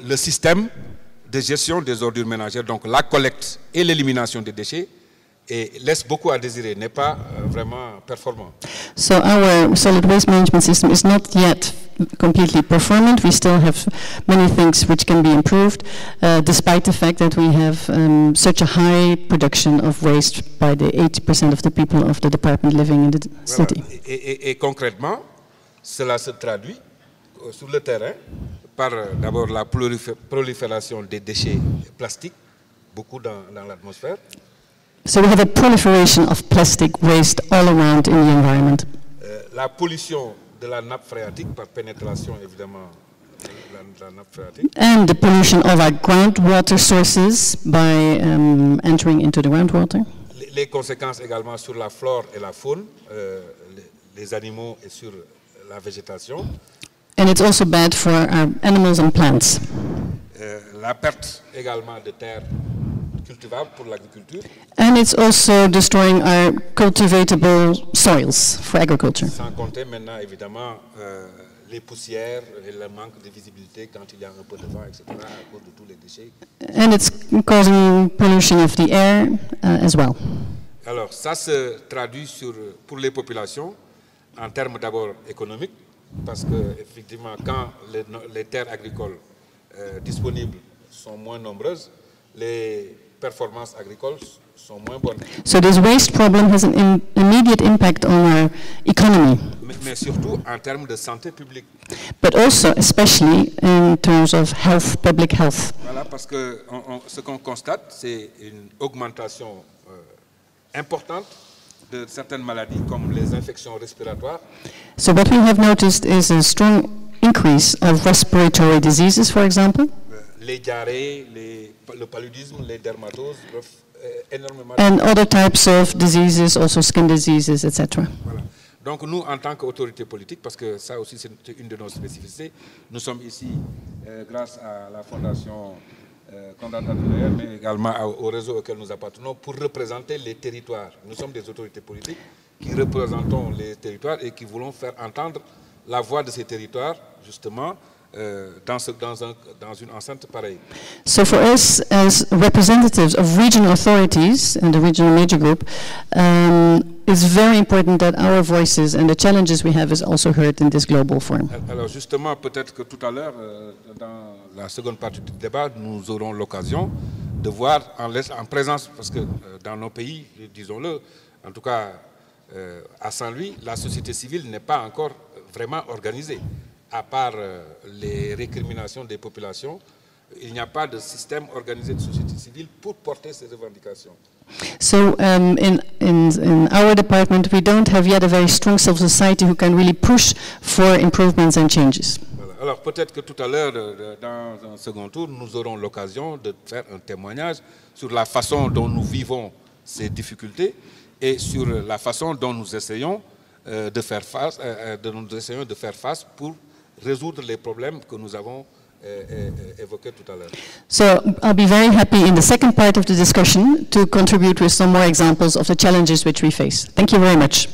le système de gestion des ordures ménagères, donc la collecte et l'élimination des déchets, laisse beaucoup à désirer, n'est pas vraiment performant. So our solid waste management system is not yet completely performant. We still have many things which can be improved, despite the fact that we have such a high production of waste by the 80% of the people of the department living in the city. Et concrètement, cela se traduit sur le terrain par d'abord la prolifération des déchets plastiques, beaucoup dans l'atmosphère. So we have a proliferation of plastic waste all around in the environment. la pollution de la nappe phréatique par pénétration, évidemment, de la nappe phréatique. And the pollution of our groundwater sources by entering into the groundwater. Les conséquences également sur la flore et la faune, les animaux et sur la végétation. And it's also bad for our animals and plants. La perte également de terres cultivables pour l'agriculture. And it's also destroying our cultivatable soils for agriculture. Sans compter maintenant évidemment les poussières et le manque de visibilité quand il y a un peu de vent, etc. à cause de tous les déchets. And it's causing pollution of the air as well. Alors ça se traduit pour les populations en termes d'abord économiques, parce que effectivement quand les terres agricoles disponibles sont moins nombreuses, les performances agricoles sont moins bonnes. So this waste problem has an immediate impact on our economy. Mais surtout en termes de santé publique. But also, especially in terms of health, public health. Voilà, parce que ce qu'on constate, c'est une augmentation importante de certaines maladies comme les infections respiratoires. So what we have noticed is a strong increase of respiratory diseases, for example. Les diarrhées, le paludisme, les dermatoses, bref, énormément. And other types of diseases, also skin diseases, etc. Voilà. Donc nous, en tant qu'autorité politique, parce que ça aussi c'est une de nos spécificités, nous sommes ici grâce à la Fondation Conrad Adenauer, mais également au réseau auquel nous appartenons, pour représenter les territoires. Nous sommes des autorités politiques qui représentons les territoires et qui voulons faire entendre la voix de ces territoires, justement, dans une enceinte pareille. So for us, as representatives of regional authorities and the regional major group, it's very important that our voices and the challenges we have is also heard in this global forum. Alors justement, peut-être que tout à l'heure, dans la seconde partie du débat, nous aurons l'occasion de voir en présence, parce que dans nos pays, disons-le, en tout cas à Saint-Louis, la société civile n'est pas encore vraiment organisée. À part les récriminations des populations, il n'y a pas de système organisé de société civile pour porter ces revendications. So in our department, we don't have yet a very strong civil society who can really push for improvements and changes. Voilà. Alors peut-être que tout à l'heure, dans un second tour, nous aurons l'occasion de faire un témoignage sur la façon dont nous vivons ces difficultés et sur la façon dont nous essayons de faire face pour résoudre les problèmes que nous avons évoqués tout à l'heure. So I'll be very happy in the second part of the discussion to contribute with some more examples of the challenges which we face. Thank you very much.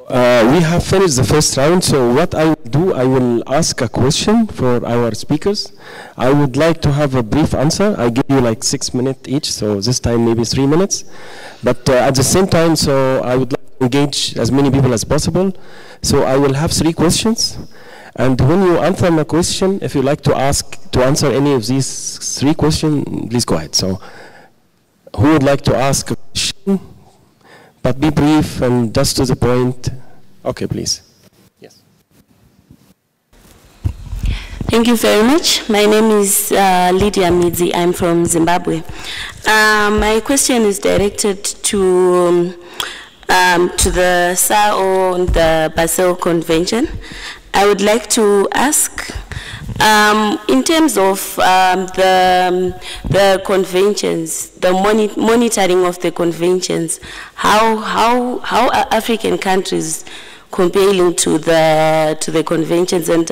We have finished the first round, so what I will do, I will ask a question for our speakers. I would like to have a brief answer. I give you like 6 minutes each, so this time maybe 3 minutes. But at the same time, so I would like to engage as many people as possible. So I will have 3 questions. And when you answer my question, if you like to answer any of these 3 questions, please go ahead. So who would like to ask a question? But be brief and just to the point. Okay, please. Yes. Thank you very much. My name is Lydia Midzi. I'm from Zimbabwe. My question is directed to the SAO and the Basel Convention. I would like to ask, in terms of the conventions, the monitoring of the conventions, how are African countries comparing to the conventions, and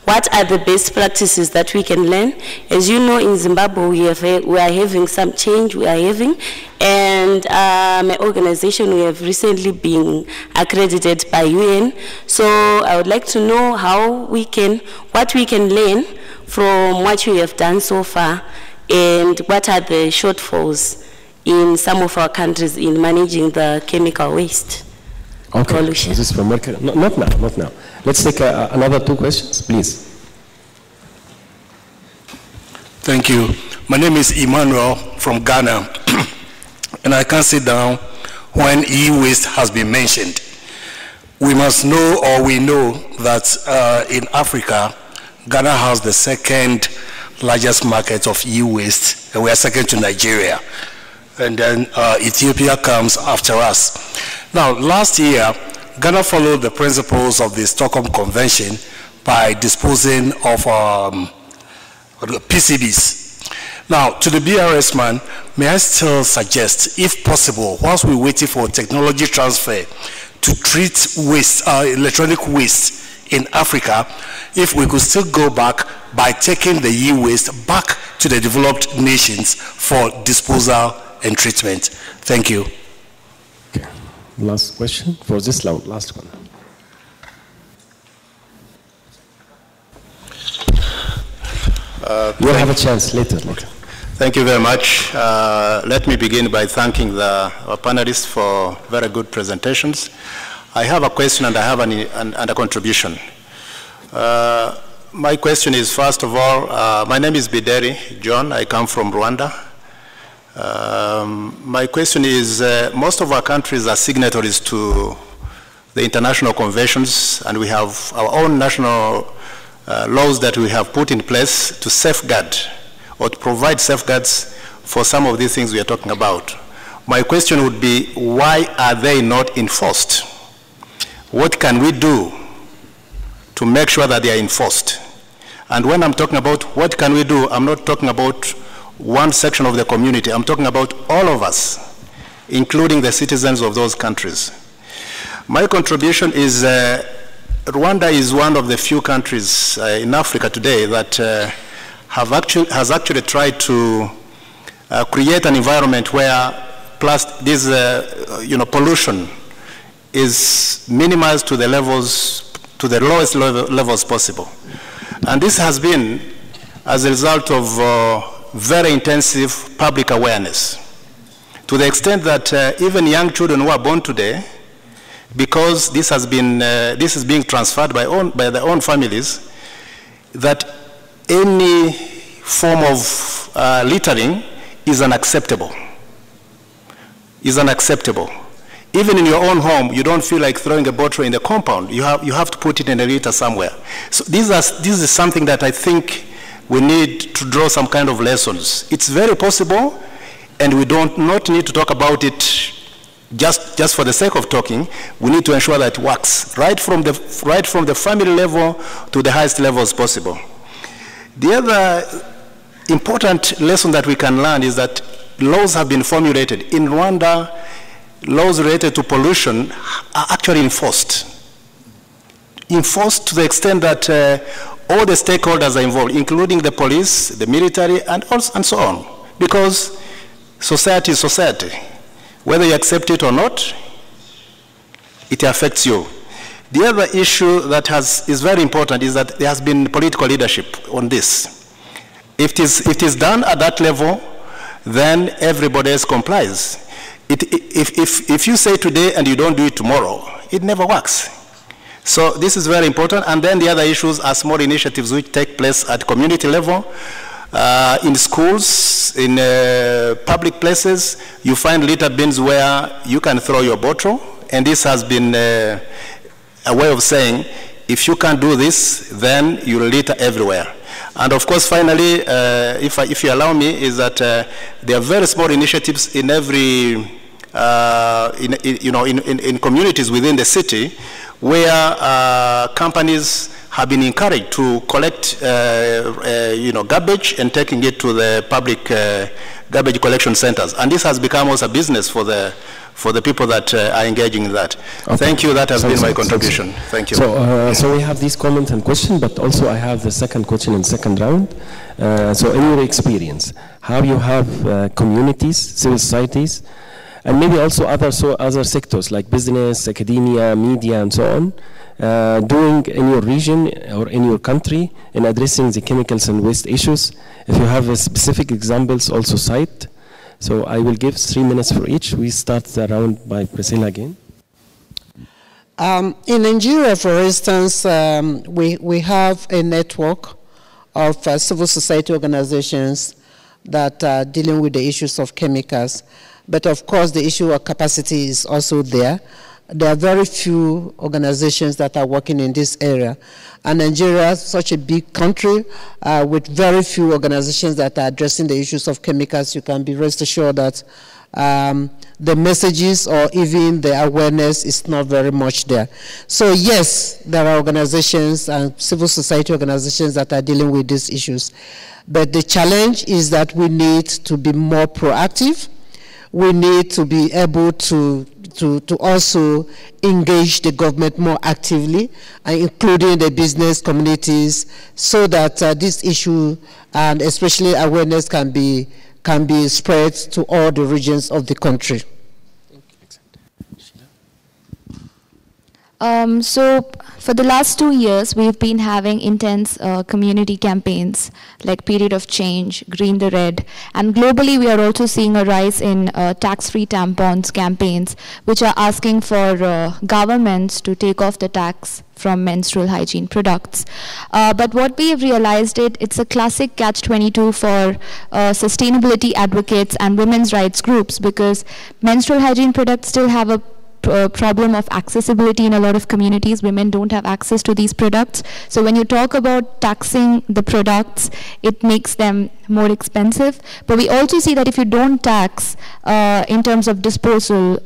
what are the best practices that we can learn? As you know, in Zimbabwe we are having some change. And my organization, we have recently been accredited by UN. So I would like to know what we can learn from what we have done so far, and what are the shortfalls in some of our countries in managing the chemical waste. Okay, pollution. This is from America. No, not now. Let's take another 2 questions, please. Thank you. My name is Emmanuel from Ghana. And I can't sit down when e-waste has been mentioned. We must know, or we know, that in Africa, Ghana has the 2nd largest market of e-waste, and we are second to Nigeria. and then Ethiopia comes after us. Now, last year, Ghana followed the principles of the Stockholm Convention by disposing of PCBs. Now, to the BRS man, may I still suggest, if possible, whilst we're waiting for technology transfer to treat waste, electronic waste in Africa, if we could still go back by taking the e-waste back to the developed nations for disposal and treatment. Thank you. Okay. Last question for this last one. We'll have a chance later. Thank you very much. Let me begin by thanking our panelists for very good presentations. I have a question and I have a contribution. My question is, first of all, my name is Bideri John. I come from Rwanda. My question is, most of our countries are signatories to the international conventions, and we have our own national laws that we have put in place to safeguard or to provide safeguards for some of these things we are talking about. My question would be, why are they not enforced? What can we do to make sure that they are enforced? And when I'm talking about what can we do, I'm not talking about one section of the community. I'm talking about all of us, including the citizens of those countries. My contribution is Rwanda is one of the few countries in Africa today that has actually tried to create an environment where pollution is minimized to the lowest levels possible. And this has been as a result of very intensive public awareness, to the extent that even young children who are born today, because this is being transferred by their own families, that any form of littering is unacceptable. Even in your own home, you don't feel like throwing a bottle in the compound. You have to put it in a litter somewhere. So this is something that I think we need to draw some kind of lessons. It's very possible, and we not need to talk about it just for the sake of talking. We need to ensure that it works right from the family level to the highest levels possible. The other important lesson that we can learn is that laws have been formulated. In Rwanda, laws related to pollution are actually enforced to the extent that all the stakeholders are involved, including the police, the military, and so on. Because society is society. Whether you accept it or not, it affects you. The other issue that is very important is that there has been political leadership on this. If it is done at that level, then everybody else complies. If you say today and you don't do it tomorrow, it never works. So this is very important. And then the other issues are small initiatives which take place at community level. In schools, in public places, you find litter bins where you can throw your bottle. And this has been a way of saying, if you can't do this, then you litter everywhere. And of course, finally, if you allow me, is that there are very small initiatives in every, in communities within the city, where companies have been encouraged to collect, garbage and taking it to the public garbage collection centers. And this has become also a business for the people that are engaging in that. Okay. Thank you. That has been my contribution. Thank you. So we have this comment and question, but also I have the second question in second round. So in your experience, how you have communities, civil societies, and maybe also other sectors like business, academia, media, and so on, doing in your region or in your country in addressing the chemicals and waste issues. If you have specific examples, also cite. So I will give 3 minutes for each. We start the round by Priscilla again. In Nigeria, for instance, we have a network of civil society organizations that are dealing with the issues of chemicals. But of course, the issue of capacity is also there. There are very few organizations that are working in this area. And Nigeria is such a big country with very few organizations that are addressing the issues of chemicals. You can be rest assured that the messages or even the awareness is not very much there. So yes, there are organizations and civil society organizations that are dealing with these issues. But the challenge is that we need to be more proactive. We need to be able to also engage the government more actively, including the business communities, so that this issue and especially awareness can be spread to all the regions of the country. So for the last 2 years, we've been having intense community campaigns like Period of Change, Green the Red, and globally we are also seeing a rise in tax-free tampons campaigns, which are asking for governments to take off the tax from menstrual hygiene products. But what we have realized, it's a classic catch-22 for sustainability advocates and women's rights groups, because menstrual hygiene products still have a problem of accessibility in a lot of communities. Women don't have access to these products. So when you talk about taxing the products, it makes them more expensive. But we also see that if you don't tax in terms of disposal,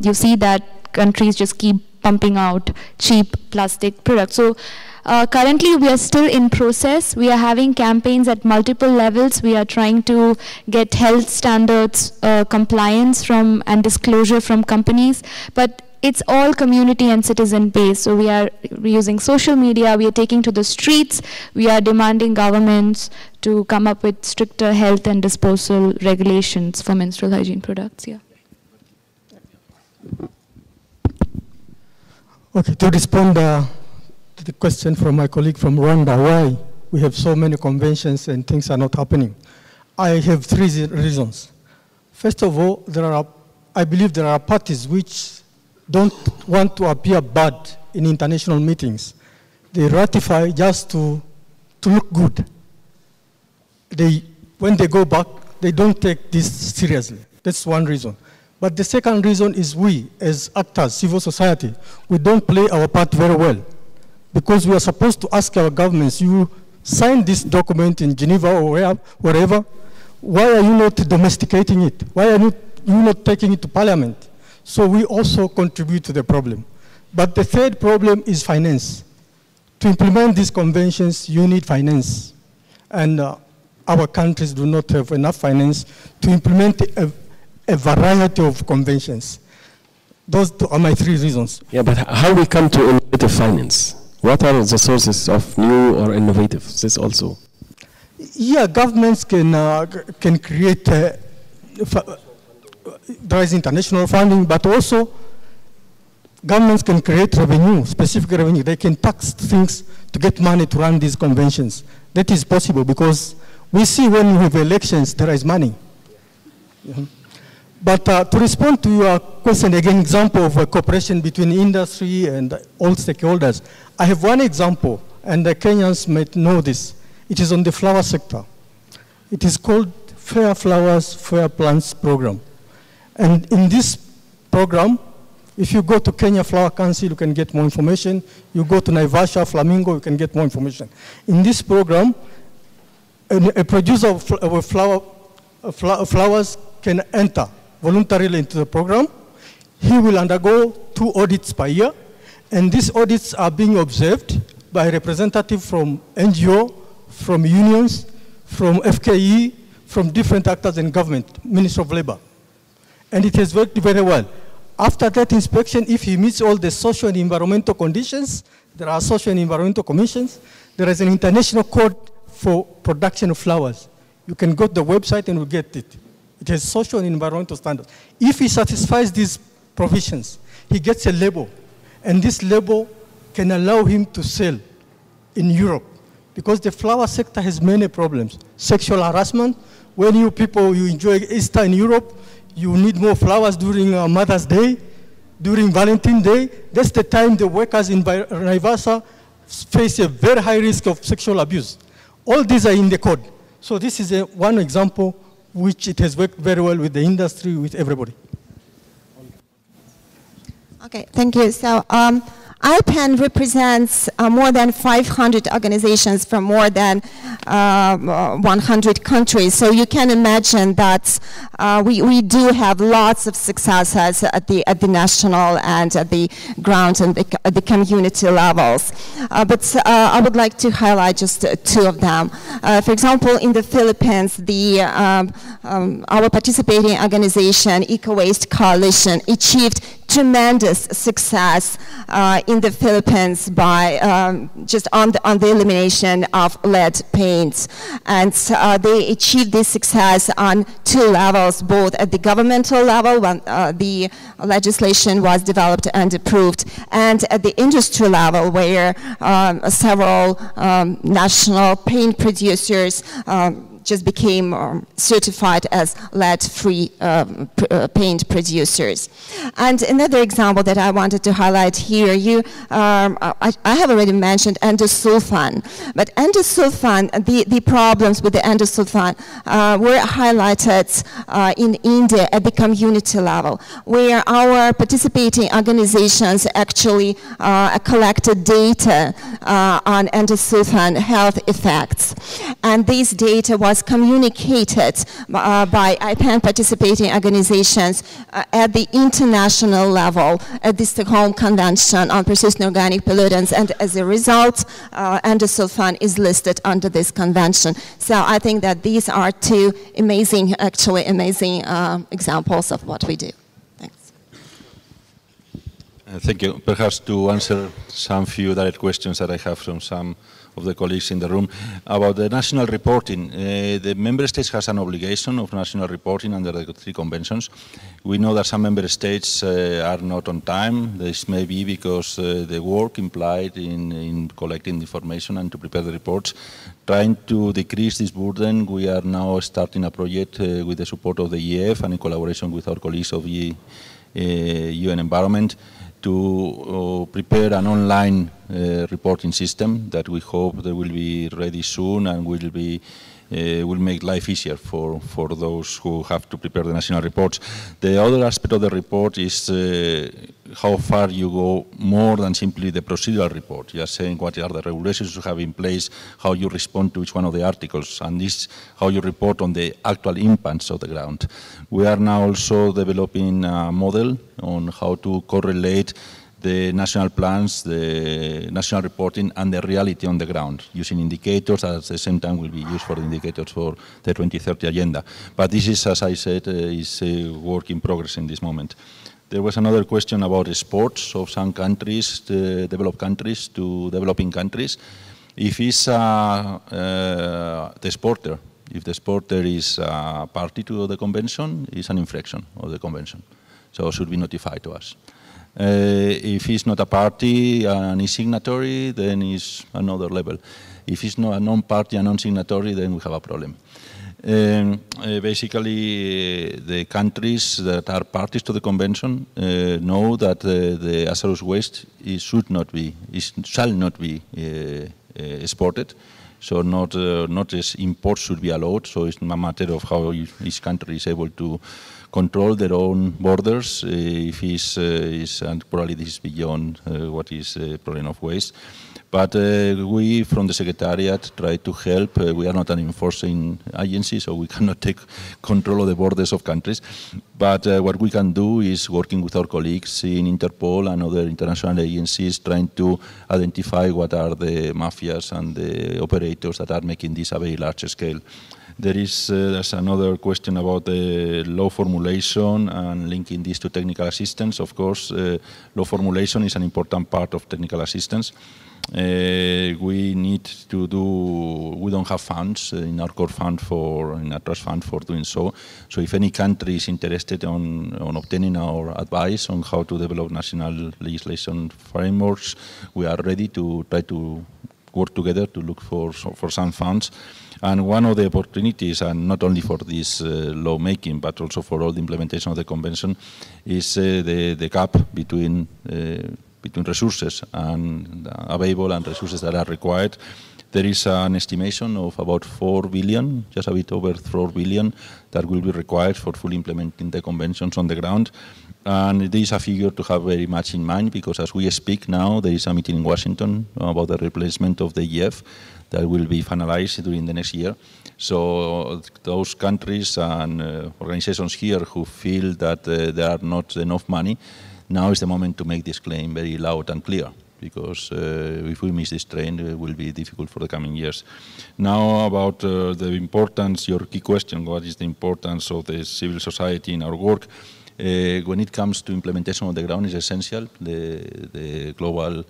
you see that countries just keep pumping out cheap plastic products. So currently we are still in process. We are having campaigns at multiple levels. We are trying to get health standards compliance from and disclosure from companies, but it's all community and citizen based. So we are using social media, we are taking to the streets, we are demanding governments to come up with stricter health and disposal regulations for menstrual hygiene products. Yeah. Okay, to respond the question from my colleague from Rwanda, why we have so many conventions and things are not happening. I have 3 reasons. First of all, I believe there are parties which don't want to appear bad in international meetings. They ratify just to look good. When they go back, they don't take this seriously. That's one reason. But the second reason is we, as actors, civil society, we don't play our part very well. Because we are supposed to ask our governments, you signed this document in Geneva or wherever, why are you not domesticating it? Why are you not taking it to parliament? So we also contribute to the problem. But the third problem is finance. To implement these conventions, you need finance. And our countries do not have enough finance to implement a variety of conventions. Those are my 3 reasons. Yeah, but how we come to innovative finance? What are the sources of new or innovative? This also. Yeah, governments can create, there is international funding, but also governments can create revenue, specific revenue. They can tax things to get money to run these conventions. That is possible because we see when we have elections, there is money. Mm-hmm. But to respond to your question, again, example of a cooperation between industry and all stakeholders, I have one example, and the Kenyans might know this. It is on the flower sector. It is called Fair Flowers, Fair Plants Program. And in this program, if you go to Kenya Flower Council, you can get more information. You go to Naivasha, Flamingo, you can get more information. In this program, a producer of flowers can enter voluntarily into the program. He will undergo 2 audits per year, and these audits are being observed by representatives from NGO, from unions, from FKE, from different actors in government, Ministry of Labor. And it has worked very well. After that inspection, if he meets all the social and environmental conditions, there are social and environmental commissions, there is an international code for production of flowers. You can go to the website and you get it. It has social and environmental standards. If he satisfies these provisions, he gets a label. And this label can allow him to sell in Europe. Because the flower sector has many problems. Sexual harassment. When you enjoy Easter in Europe, you need more flowers during Mother's Day, during Valentine's Day. That's the time the workers in Naivasha face a very high risk of sexual abuse. All these are in the code. So this is one example which it has worked very well with the industry, with everybody. Okay, thank you. So IPAN represents more than 500 organizations from more than 100 countries. So you can imagine that we do have lots of successes at the national and at the ground and at the community levels. But I would like to highlight just two of them. For example, in the Philippines, our participating organization, Eco Waste Coalition, achieved tremendous success in the Philippines by just on the elimination of lead paint. And they achieved this success on two levels, both at the governmental level when the legislation was developed and approved, and at the industry level where several national paint producers just became certified as lead-free paint producers. And another example that I wanted to highlight here, I have already mentioned endosulfan, but endosulfan, the problems with the endosulfan were highlighted in India at the community level, where our participating organizations actually collected data on endosulfan health effects. And this data was communicated by IPAN participating organizations at the international level at the Stockholm Convention on Persistent Organic Pollutants, and as a result, endosulfan is listed under this convention. So I think that these are two amazing, actually amazing examples of what we do. Thanks. Thank you. Perhaps to answer some few direct questions that I have from some of the colleagues in the room about the national reporting. The member states has an obligation of national reporting under the three conventions. We know that some member states are not on time. This may be because the work implied in collecting information and to prepare the reports. Trying to decrease this burden, we are now starting a project with the support of the EF and in collaboration with our colleagues of UN Environment to prepare an online reporting system that we hope that will be ready soon and will make life easier for those who have to prepare the national reports. The other aspect of the report is how far you go more than simply the procedural report. You are saying what are the regulations you have in place, how you respond to each one of the articles, and this how you report on the actual impacts of the ground. We are now also developing a model on how to correlate the national plans, the national reporting, and the reality on the ground, using indicators that at the same time will be used for the indicators for the 2030 agenda. But this is, as I said, is a work in progress in this moment. There was another question about exports of some countries, developed countries to developing countries. If it's the exporter, if the exporter is a party to the convention, it's an infraction of the convention. So it should be notified to us. If he's not a party and is signatory, then it's another level. If he's not a non-party and non-signatory, then we have a problem. Basically, the countries that are parties to the convention know that the hazardous waste shall not be exported. So not as imports should be allowed. So it's a matter of how each country is able to control their own borders, and probably this is beyond what is a problem of waste. But we, from the Secretariat, try to help. We are not an enforcing agency, so we cannot take control of the borders of countries. But what we can do is working with our colleagues in Interpol and other international agencies, trying to identify what are the mafias and the operators that are making this a very large scale. There's another question about the law formulation and linking this to technical assistance. Of course, law formulation is an important part of technical assistance. We need to do, we don't have funds in our core fund in our trust fund for doing so. So if any country is interested on obtaining our advice on how to develop national legislation frameworks, we are ready to try to work together to look for some funds. And one of the opportunities, and not only for this lawmaking, but also for all the implementation of the convention, is the gap between resources and available and resources that are required. There is an estimation of about 4 billion, just a bit over 4 billion, that will be required for fully implementing the conventions on the ground. And this is a figure to have very much in mind, because as we speak now, there is a meeting in Washington about the replacement of the EF that will be finalized during the next year. So those countries and organizations here who feel that there are not enough money, now is the moment to make this claim very loud and clear, because if we miss this train, it will be difficult for the coming years. Now about the importance, your key question, what is the importance of the civil society in our work? When it comes to implementation on the ground, is essential. The global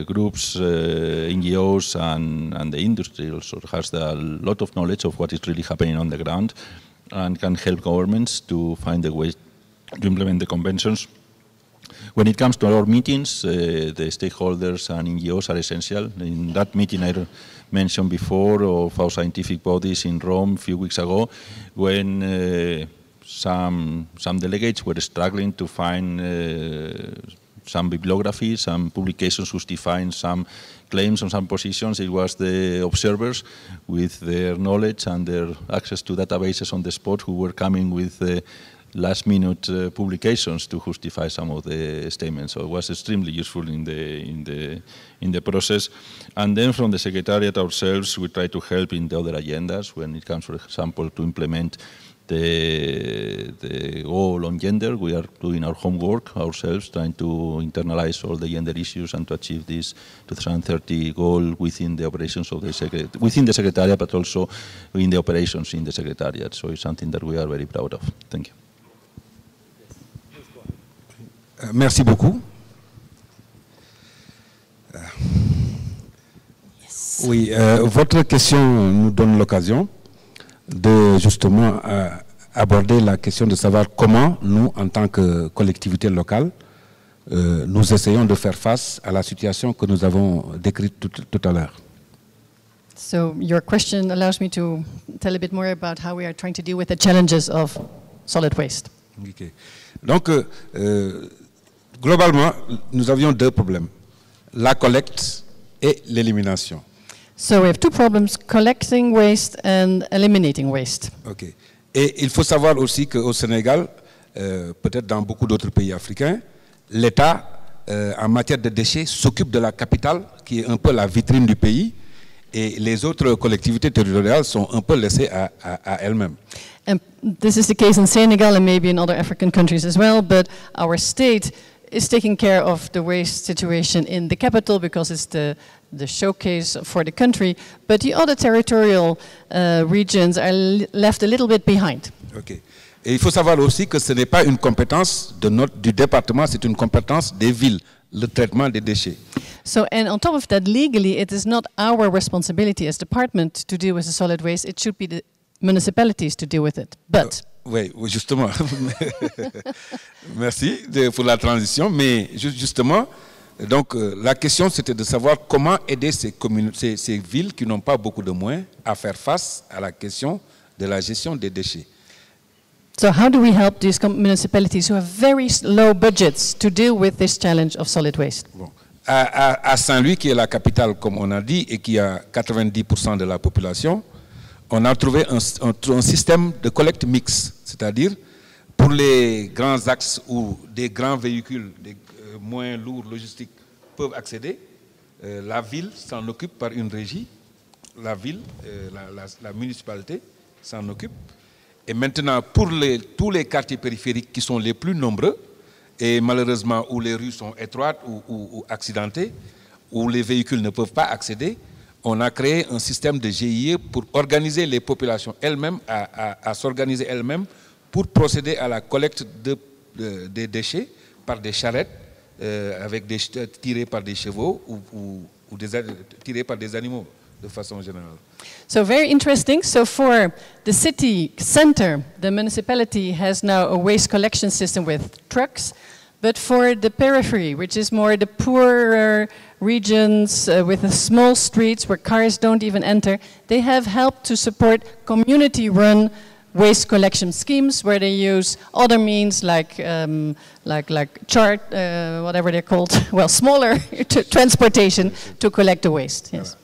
groups, NGOs, and the industry also has a lot of knowledge of what is really happening on the ground, and can help governments to find the ways to implement the conventions. When it comes to our meetings, the stakeholders and NGOs are essential. In that meeting I mentioned before of our scientific bodies in Rome a few weeks ago, when some delegates were struggling to find some bibliography, some publications justifying some claims on some positions. It was the observers with their knowledge and their access to databases on the spot who were coming with last-minute publications to justify some of the statements. So it was extremely useful in the process. And then from the Secretariat ourselves, we try to help in the other agendas when it comes, for example, to implement the goal on gender. We are doing our homework ourselves, trying to internalize all the gender issues and to achieve this 2030 goal within the operations of the Secretariat, but also in the operations in the Secretariat. So it's something that we are very proud of. Thank you. Merci beaucoup. Oui, votre question nous donne l'occasion de justement aborder la question de savoir comment nous, en tant que collectivité locale, nous essayons de faire face à la situation que nous avons décrite tout à l'heure. So your question allows me to tell a bit more about how we are trying to deal with the challenges of solid waste. Okay. Donc, globalement, nous avions deux problèmes, la collecte et l'élimination. So we have two problems, collecting waste and eliminating waste. Okay. Et il faut savoir aussi qu'au Sénégal, peut-être dans beaucoup d'autres pays africains, l'État, en matière de déchets, s'occupe de la capitale, qui est un peu la vitrine du pays, et les autres collectivités territoriales sont un peu laissées à elles-mêmes. And this is the case in Senegal and maybe in other African countries as well, but our state is taking care of the waste situation in the capital because it's the showcase for the country, but the other territorial regions are left a little bit behind. Okay. Et il faut savoir aussi que ce n'est pas une compétence du département, c'est une compétence des villes, le traitement des déchets. So, and on top of that, legally, it is not our responsibility as department to deal with the solid waste. It should be the municipalities to deal with it. But oui, justement. Merci pour la transition. Mais justement, donc la question c'était de savoir comment aider ces villes qui n'ont pas beaucoup de moyens à faire face à la question de la gestion des déchets. So how do we help these municipalities who have very low budgets to deal with this challenge of solid waste? Bon. À Saint-Louis, qui est la capitale, comme on a dit, et qui a 90% de la population, on a trouvé un système de collecte mixte, c'est-à-dire pour les grands axes où des grands véhicules, des moins lourds logistiques peuvent accéder, la ville s'en occupe par une régie, la ville, la municipalité s'en occupe. Et maintenant, pour tous les quartiers périphériques qui sont les plus nombreux, et malheureusement où les rues sont étroites ou accidentées, où les véhicules ne peuvent pas accéder, on a créé un système de GIE pour organiser les populations elles-mêmes à s'organiser elles-mêmes pour procéder à la collecte des déchets par des charrettes tirées par des chevaux ou tirées par des animaux de façon générale. So very interesting. So for the city center, the municipality has now a waste collection system with trucks. But for the periphery, which is more the poorer regions with the small streets where cars don't even enter, they have helped to support community-run waste collection schemes where they use other means like whatever they're called, well, smaller transportation to collect the waste. Yes.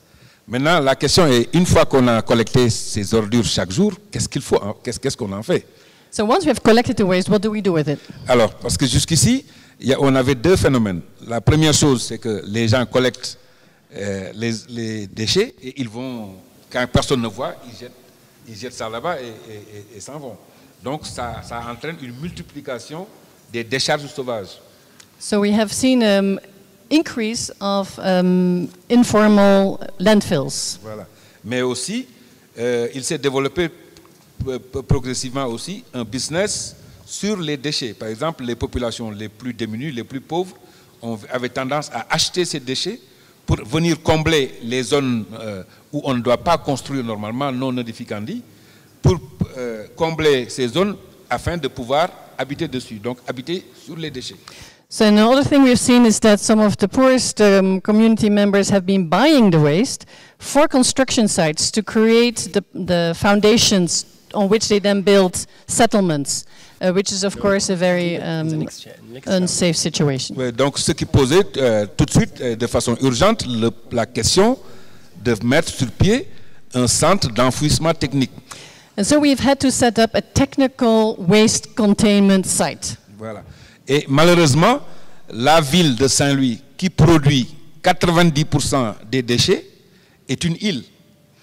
Maintenant, la question est, une fois qu'on a collecté ces ordures chaque jour, qu'est-ce qu'il faut, qu'est-ce qu'on en fait? So once we have collected the waste, what do we do with it? Alors, parce que jusqu'ici, on avait deux phénomènes. La première chose, c'est que les gens collectent les déchets et ils vont, quand personne ne voit, ils jettent ça là-bas et s'en vont. Donc, ça entraîne une multiplication des décharges sauvages. So we have seen increase of informal landfills. Voilà. Mais aussi, il s'est développé progressivement aussi un business sur les déchets. Par exemple, les populations les plus démunies, les plus pauvres, avaient tendance à acheter ces déchets pour venir combler les zones où on ne doit pas construire normalement, non edificandi, pour combler ces zones afin de pouvoir habiter dessus, donc habiter sur les déchets. So another thing we've seen is that some of the poorest community members have been buying the waste for construction sites to create the foundations on which they then build settlements, which is of course a very unsafe situation. Ouais, donc ce qui posait tout de suite de façon urgente la question de mettre sur pied un centre d'enfouissement technique. And so we've had to set up a technical waste containment site. Voilà. Et malheureusement, la ville de Saint-Louis, qui produit 90% des déchets, est une île.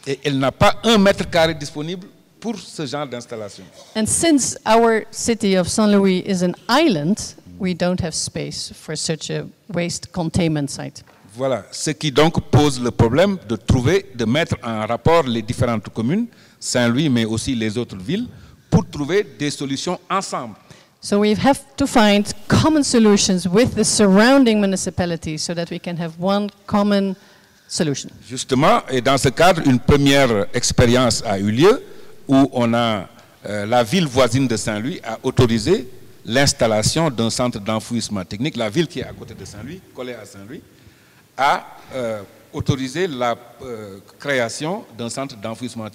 Et elle n'a pas 1 mètre carré disponible pour ce genre d'installation. And since our city of Saint Louis is an island, we don't have space for such a waste containment site. Voilà, ce qui donc pose le problème de mettre en rapport les différentes communes, Saint-Louis, mais aussi les autres villes, pour trouver des solutions ensemble. So we have to find common solutions with the surrounding municipalities so that we can have one common solution. Justement, et dans ce cadre, une première expérience a eu lieu où la ville voisine de Saint-Louis a autorisé l'installation d'un centre d'enfouissement technique. La ville qui est à côté de Saint-Louis, collée à Saint-Louis, a autorisé la création d'un centre d'enfouissement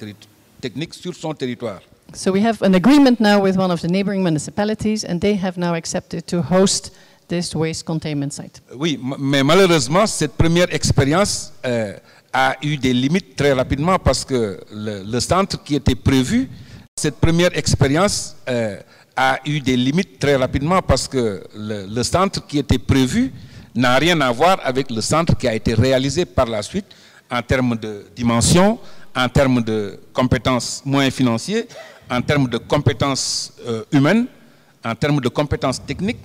technique sur son territoire. So we have an agreement now with one of the neighboring municipalities and they have now accepted to host this waste containment site. Oui, mais malheureusement, cette première expérience a eu des limites très rapidement parce que le centre qui était prévu, cette première expérience a eu des limites très rapidement parce que le centre qui était prévu n'a rien à voir avec le centre qui a été réalisé par la suite en termes de dimension, en termes de compétences moyens financiers, en termes de compétences humaines, en termes de compétences techniques.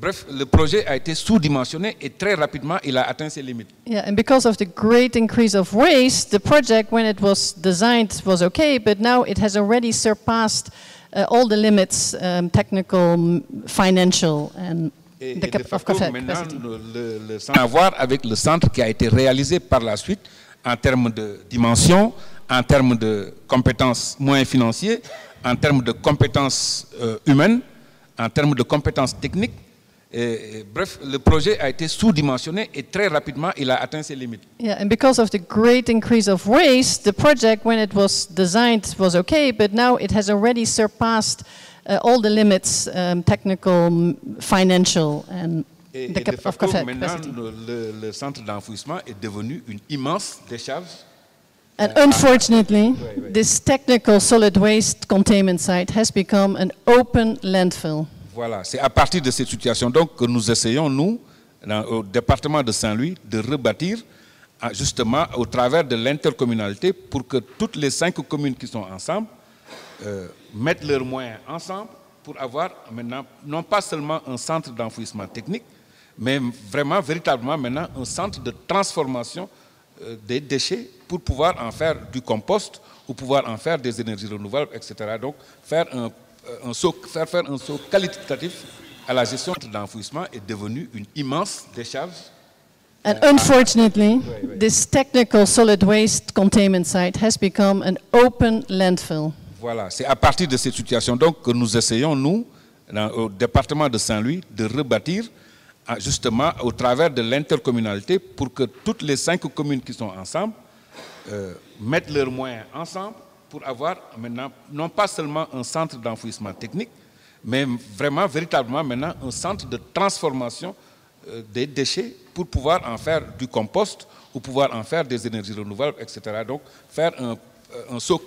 Bref, le projet a été sous-dimensionné et très rapidement, il a atteint ses limites. Yeah, and because of the great increase of waste, the project, when it was designed, was okay, but now it has already surpassed all the limits, technical, financial, and of capacity. Le centre a à voir avec le centre qui a été réalisé par la suite en termes de dimension, en termes de compétences moyens financiers, en termes de compétences humaines, en termes de compétences techniques. Bref, le projet a été sous-dimensionné et très rapidement, il a atteint ses limites. Yeah, and because of the great increase of waste, the project, when it was designed, was okay, but now it has already surpassed all the limits, technical, financial, and of capacity. Maintenant, le centre d'enfouissement est devenu une immense décharge. And unfortunately, this technical solid waste containment site has become an open landfill. Voilà, c'est à partir de cette situation donc que nous essayons, nous, au département de Saint-Louis, de rebâtir justement au travers de l'intercommunalité pour que toutes les 5 communes qui sont ensemble mettent leurs moyens ensemble pour avoir maintenant non pas seulement un centre d'enfouissement technique, mais vraiment, véritablement maintenant un centre de transformation des déchets pour pouvoir en faire du compost ou pouvoir en faire des énergies renouvelables, etc. Donc faire un saut qualitatif à la gestion d'enfouissement est devenu une immense décharge. And unfortunately, this technical solid waste containment site has become an open landfill. Voilà, c'est à partir de cette situation donc que nous essayons, nous, au département de Saint-Louis, de rebâtir justement au travers de l'intercommunalité pour que toutes les 5 communes qui sont ensemble mettent leurs moyens ensemble pour avoir maintenant non pas seulement un centre d'enfouissement technique, mais vraiment, véritablement maintenant un centre de transformation des déchets pour pouvoir en faire du compost ou pouvoir en faire des énergies renouvelables, etc. Donc faire un saut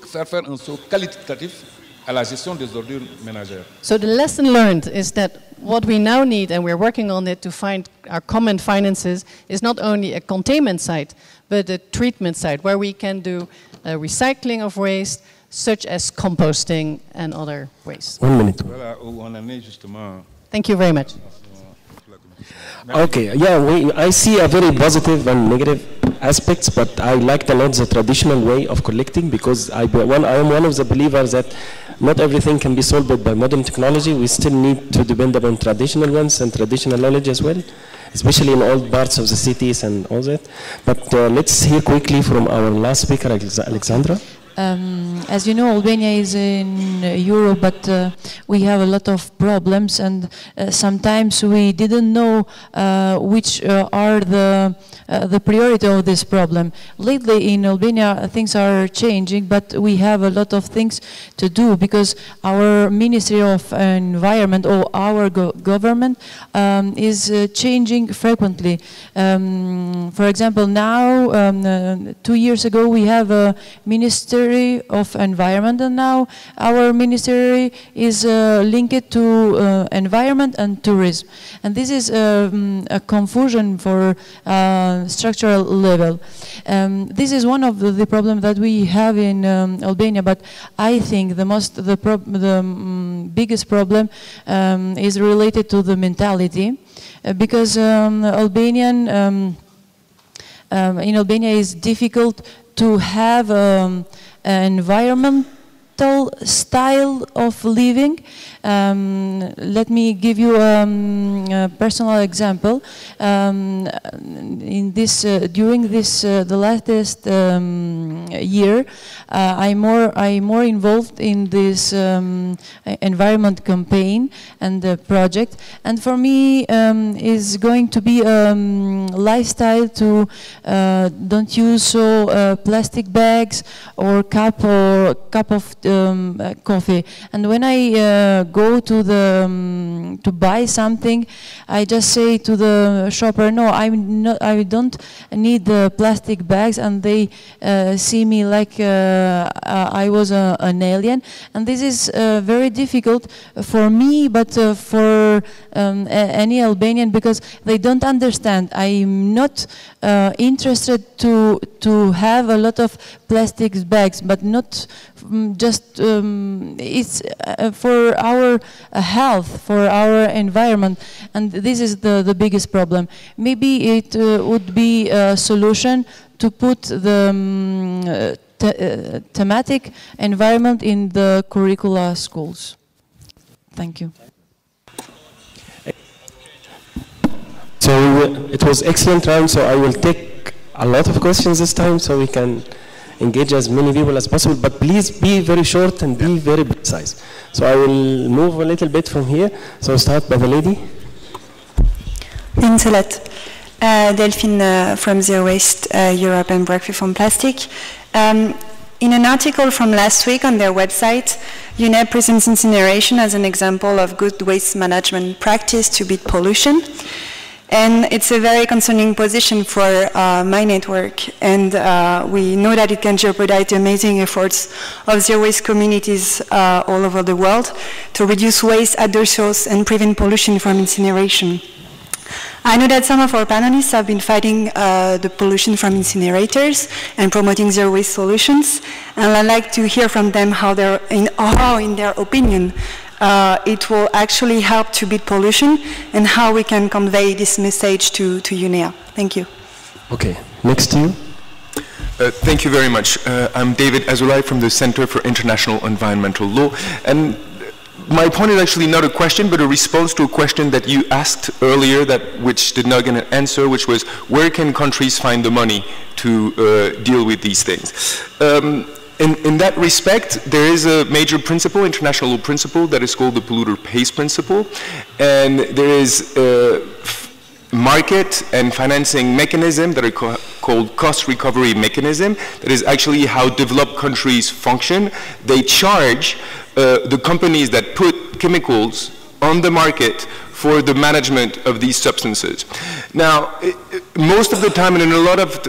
qualitatif à la gestion des ordures ménagères. So the lesson learned is that what we now need, and we're working on it to find our common finances, is not only a containment site, but a treatment site where we can do recycling of waste, such as composting and other waste. 1 minute. Voilà où on en est justement. Thank you very much. Okay, yeah, I see a very positive and negative aspects, but I like a lot the traditional way of collecting, because I am one of the believers that not everything can be solved by modern technology. We still need to depend upon traditional ones and traditional knowledge as well, especially in all parts of the cities and all that. But let's hear quickly from our last speaker, Alexandra. As you know, Albania is in Europe, but we have a lot of problems, and sometimes we didn't know which are the priority of this problem. Lately in Albania things are changing, but we have a lot of things to do, because our Ministry of Environment or our government is changing frequently. For example, now 2 years ago we have a Ministry of Environment, and now our ministry is linked to environment and tourism, and this is a confusion for structural level. This is one of the problems that we have in Albania, but I think the biggest problem is related to the mentality, because in Albania is difficult to have environmental style of living. Let me give you a personal example. During the latest year, I'm more involved in this environment campaign and project. And for me, is going to be a lifestyle to don't use plastic bags or cup of coffee. And when I go to to buy something, I just say to the shopper, no, I don't need the plastic bags, and they see me like I was an alien. And this is very difficult for me, but for any Albanian, because they don't understand. I'm not interested to have a lot of plastic bags, but not just it's for our health, for our environment, and this is the biggest problem. Maybe it would be a solution to put the thematic environment in the curricula schools. Thank you. So it was excellent round, so I will take a lot of questions this time so we can engage as many people as possible, but please be very short and be very precise. So I will move a little bit from here. So start by the lady. Thanks a lot. Delphine from Zero Waste Europe and Break Free from Plastic. In an article from last week on their website, UNEP presents incineration as an example of good waste management practice to beat pollution. And it's a very concerning position for my network, and we know that it can jeopardize the amazing efforts of zero waste communities all over the world to reduce waste at their source and prevent pollution from incineration. I know that some of our panelists have been fighting the pollution from incinerators and promoting zero waste solutions, and I'd like to hear from them how, in their opinion, it will actually help to beat pollution, and how we can convey this message to UNEA. Thank you. Okay, next to you. Thank you very much. I'm David Azulai from the Center for International Environmental Law, and my point is actually not a question, but a response to a question that you asked earlier, which did not get an answer, which was, where can countries find the money to deal with these things? In that respect, there is a major principle, international law principle, that is called the polluter pays principle, and there is a market and financing mechanism that are called cost recovery mechanism. That is actually how developed countries function. They charge the companies that put chemicals on the market for the management of these substances. Now, most of the time and in a lot of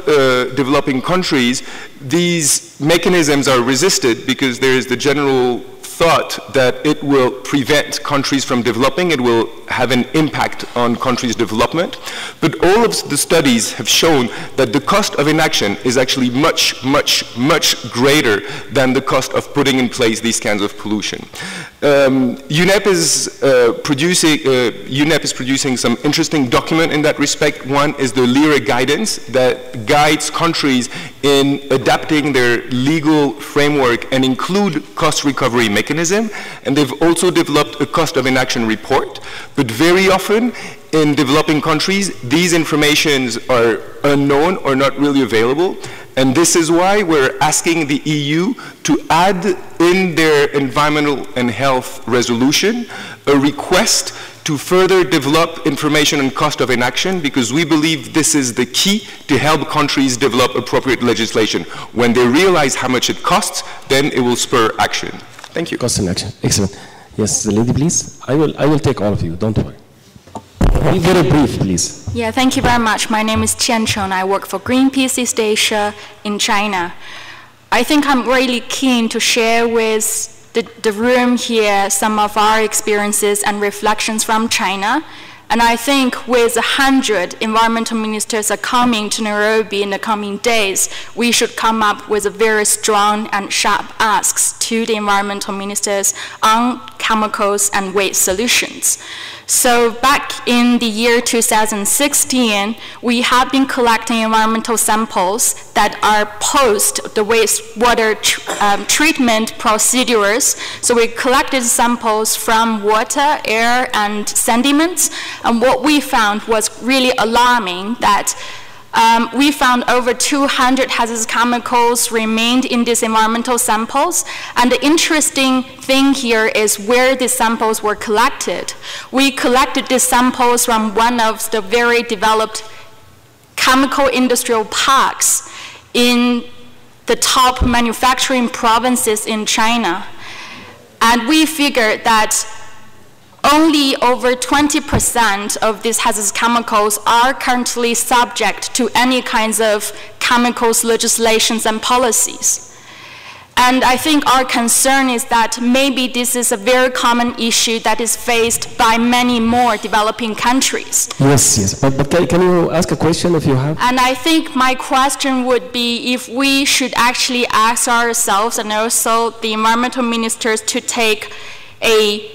developing countries, these mechanisms are resisted because there is the general thought that it will prevent countries from developing, it will have an impact on countries' development. But all of the studies have shown that the cost of inaction is actually much, much, much greater than the cost of putting in place these kinds of pollution. UNEP is producing some interesting document in that respect. One is the LIRA guidance that guides countries in adapting their legal framework and include cost recovery mechanism, and they've also developed a cost of inaction report. But very often in developing countries, these informations are unknown or not really available, and this is why we're asking the EU to add in their environmental and health resolution a request to further develop information on cost of inaction, because we believe this is the key to help countries develop appropriate legislation. When they realize how much it costs, then it will spur action. Thank you. Cost and action. Excellent. Yes, the lady, please. I will take all of you. Don't worry. Be very brief, please. Yeah, thank you very much. My name is Qian Cheng. I work for Greenpeace East Asia in China. I think I'm really keen to share with the room here some of our experiences and reflections from China. And I think with 100 environmental ministers are coming to Nairobi in the coming days, we should come up with a very strong and sharp asks to the environmental ministers on chemicals and waste solutions. So back in the year 2016, we have been collecting environmental samples that are post the wastewater treatment procedures. So we collected samples from water, air, and sediments. And what we found was really alarming, that we found over 200 hazardous chemicals remained in these environmental samples. And the interesting thing here is where these samples were collected. We collected these samples from one of the very developed chemical industrial parks in the top manufacturing provinces in China. And we figured that only over 20% of these hazardous chemicals are currently subject to any kinds of chemicals legislations and policies. And I think our concern is that maybe this is a very common issue that is faced by many more developing countries. Yes, yes. But can you ask a question if you have? And I think my question would be if we should actually ask ourselves and also the environmental ministers to take a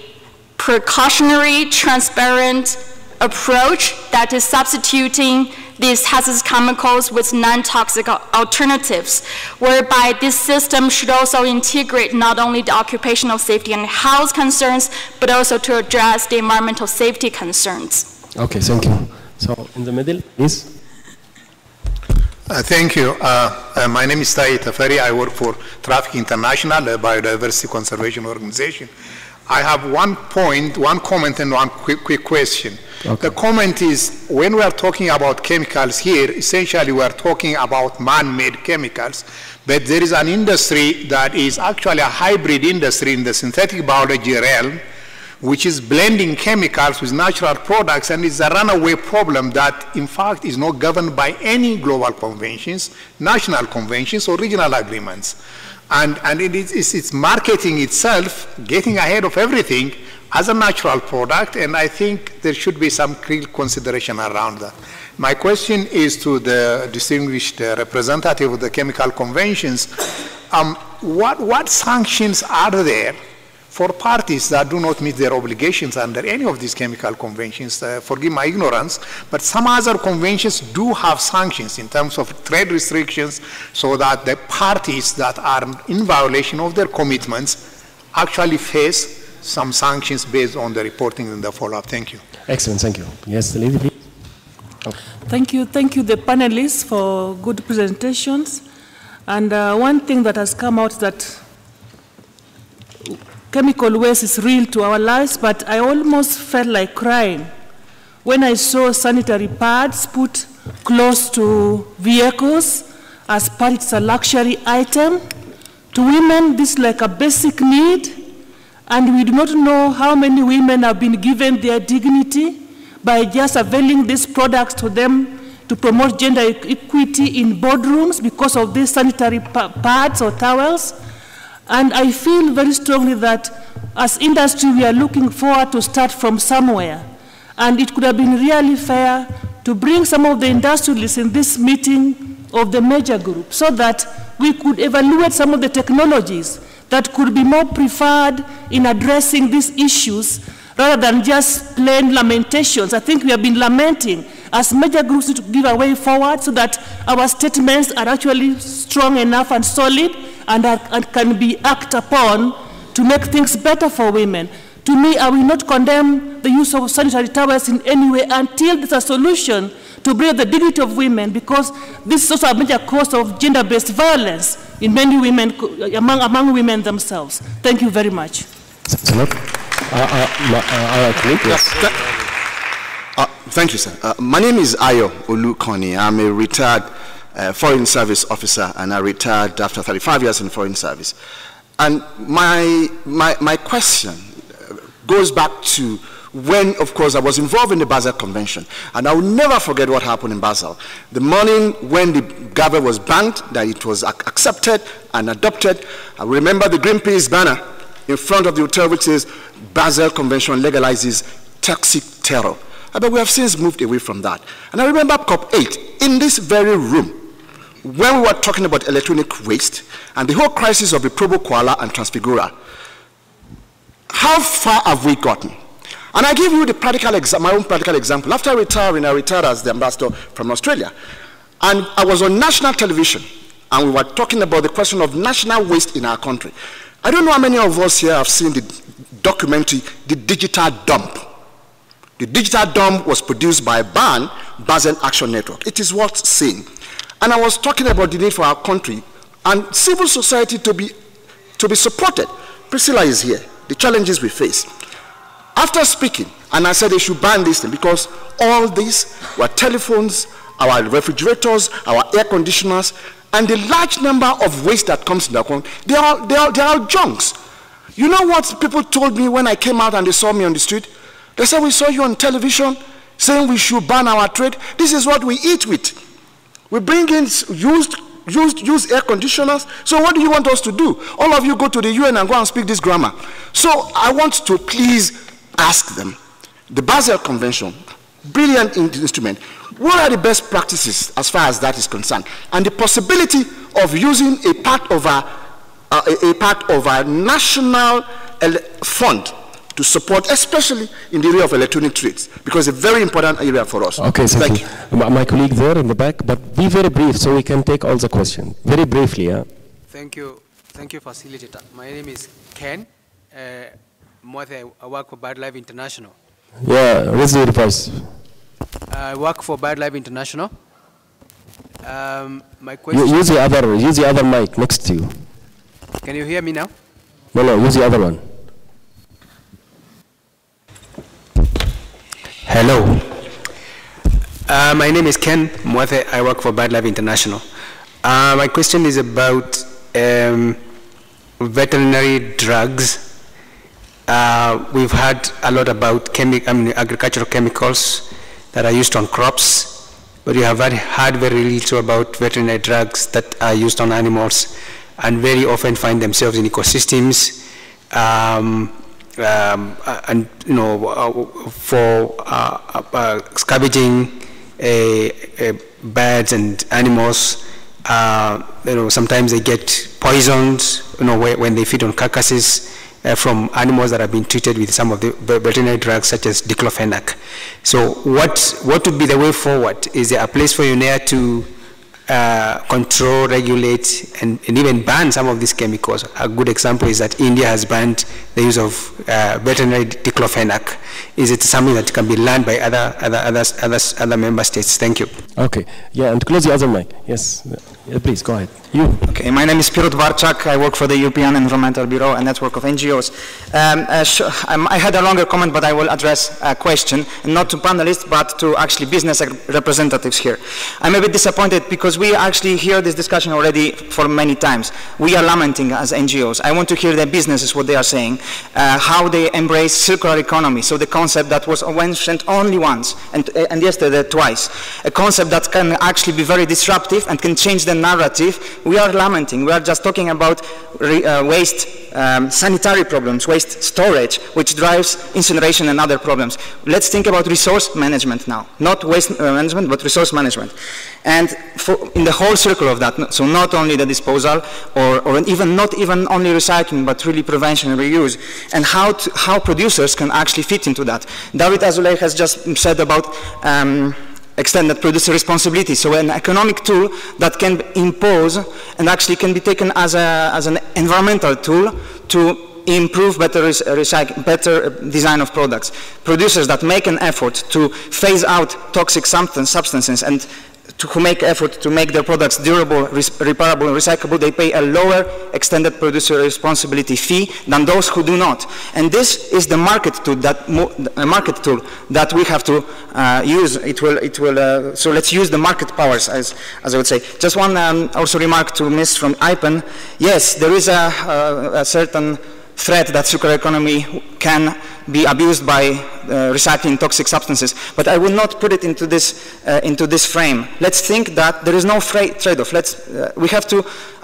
precautionary, transparent approach that is substituting these hazardous chemicals with non-toxic alternatives, whereby this system should also integrate not only the occupational safety and health concerns, but also to address the environmental safety concerns. Okay, thank you. So in the middle, please. Thank you. My name is Tai Tafari. I work for Traffic International, a biodiversity conservation organization. I have one point, one comment, and one quick question. Okay. The comment is, when we are talking about chemicals here, essentially we are talking about man-made chemicals, but there is an industry that is actually a hybrid industry in the synthetic biology realm, which is blending chemicals with natural products, and it's a runaway problem that, in fact, is not governed by any global conventions, national conventions, or regional agreements. And it's marketing itself, getting ahead of everything as a natural product, and I think there should be some real consideration around that. My question is to the distinguished representative of the chemical conventions. What sanctions are there for parties that do not meet their obligations under any of these chemical conventions? Forgive my ignorance, but some other conventions do have sanctions in terms of trade restrictions, so that the parties that are in violation of their commitments actually face some sanctions based on the reporting and the follow-up. Thank you. Excellent, thank you. Yes, the lady, please. Okay. Thank you the panelists for good presentations. And one thing that has come out that chemical waste is real to our lives, but I almost felt like crying when I saw sanitary pads put close to vehicles as part it's a luxury item. To women, this is like a basic need, And we do not know how many women have been given their dignity by just availing these products to them to promote gender equity in boardrooms because of these sanitary pads or towels. And I feel very strongly that as industry, we are looking forward to start from somewhere. And it could have been really fair to bring some of the industrialists in this meeting of the major group so that we could evaluate some of the technologies that could be more preferred in addressing these issues rather than just plain lamentations. I think we have been lamenting as major groups to give a way forward so that our statements are actually strong enough and solid and can be acted upon to make things better for women. To me, I will not condemn the use of sanitary towels in any way until there's a solution to bring the dignity of women, because this is also a major cause of gender-based violence in many women, among women themselves. Thank you very much. Thank you, sir. My name is Ayo Olukoni. I'm a retired foreign service officer, and I retired after 35 years in foreign service. And my question goes back to when, of course, I was involved in the Basel Convention. And I will never forget what happened in Basel. The morning when the gavel was banged, that it was accepted and adopted, I remember the Greenpeace banner in front of the hotel which says, Basel Convention legalizes toxic terror. But we have since moved away from that. And I remember COP8, in this very room, when we were talking about electronic waste and the whole crisis of the Provo Koala and Transfigura. How far have we gotten? And I give you the practical my own practical example. After retiring, I retired as the ambassador from Australia. And I was on national television, and we were talking about the question of national waste in our country. I don't know how many of us here have seen the documentary, The Digital Dump. The Digital Dump was produced by BAN, Basel Action Network. It is worth seeing. And I was talking about the need for our country and civil society to be supported. Priscilla is here, the challenges we face. After speaking, and I said they should ban this thing because all these were telephones, our refrigerators, our air conditioners, and the large number of waste that comes in the country, they are junks. You know what people told me when I came out and they saw me on the street? They said, we saw you on television saying we should ban our trade. This is what we eat with. We bring in used air conditioners. So what do you want us to do? All of you go to the UN and go and speak this grammar. So I want to please ask them, the Basel Convention, brilliant instrument, what are the best practices as far as that is concerned? And the possibility of using a part of our national fund to support, especially in the area of electronic trades, because it's a very important area for us. Okay, thank you. My colleague there in the back, but be very brief so we can take all the questions. Very briefly, yeah. Thank you, facilitator. My name is Ken. I work for BirdLife International. Yeah, raise your voice. I work for BirdLife International. My question. Use the other mic next to you. Can you hear me now? No, use the other one. Hello. My name is Ken Mwathe. I work for BirdLife International. My question is about veterinary drugs. We've heard a lot about agricultural chemicals that are used on crops, but we have heard very little about veterinary drugs that are used on animals and very often find themselves in ecosystems and for scavenging birds and animals. Sometimes they get poisoned when they feed on carcasses from animals that have been treated with some of the veterinary drugs such as diclofenac. So what would be the way forward? Is there a place for UNEA to control, regulate, and even ban some of these chemicals? A good example is that India has banned the use of veterinary diclofenac. Is it something that can be learned by other member states? Thank you. Okay. Yeah, and close the other mic. Yes. Please, go ahead. You. Okay, my name is Pirot Varchak. I work for the European Environmental Bureau, a network of NGOs. I had a longer comment, but I will address a question, not to panelists, but to actually business representatives here. I'm a bit disappointed because we actually hear this discussion already for many times. We are lamenting as NGOs. I want to hear the businesses, what they are saying, how they embrace circular economy, so the concept that was mentioned only once, and yesterday twice, a concept that can actually be very disruptive and can change the narrative. We are lamenting. We are just talking about waste, sanitary problems, waste storage, which drives incineration and other problems. Let's think about resource management now. Not waste management, but resource management. And in the whole circle of that, so not only the disposal, or even not even only recycling, but really prevention and reuse, and how producers can actually fit into that. David Azoulay has just said about extended producer responsibility. So an economic tool that can impose and actually can be taken as an environmental tool to improve better design of products. Producers that make an effort to phase out toxic substances and who make effort to make their products durable, repairable, and recyclable, they pay a lower extended producer responsibility fee than those who do not. And this is the market tool that we have to use. So let's use the market powers, as I would say. Just one also remark to Ms. from IPEN. Yes, there is a certain threat that circular economy can be abused by recycling toxic substances, but I will not put it into this frame. Let's think that there is no trade-off.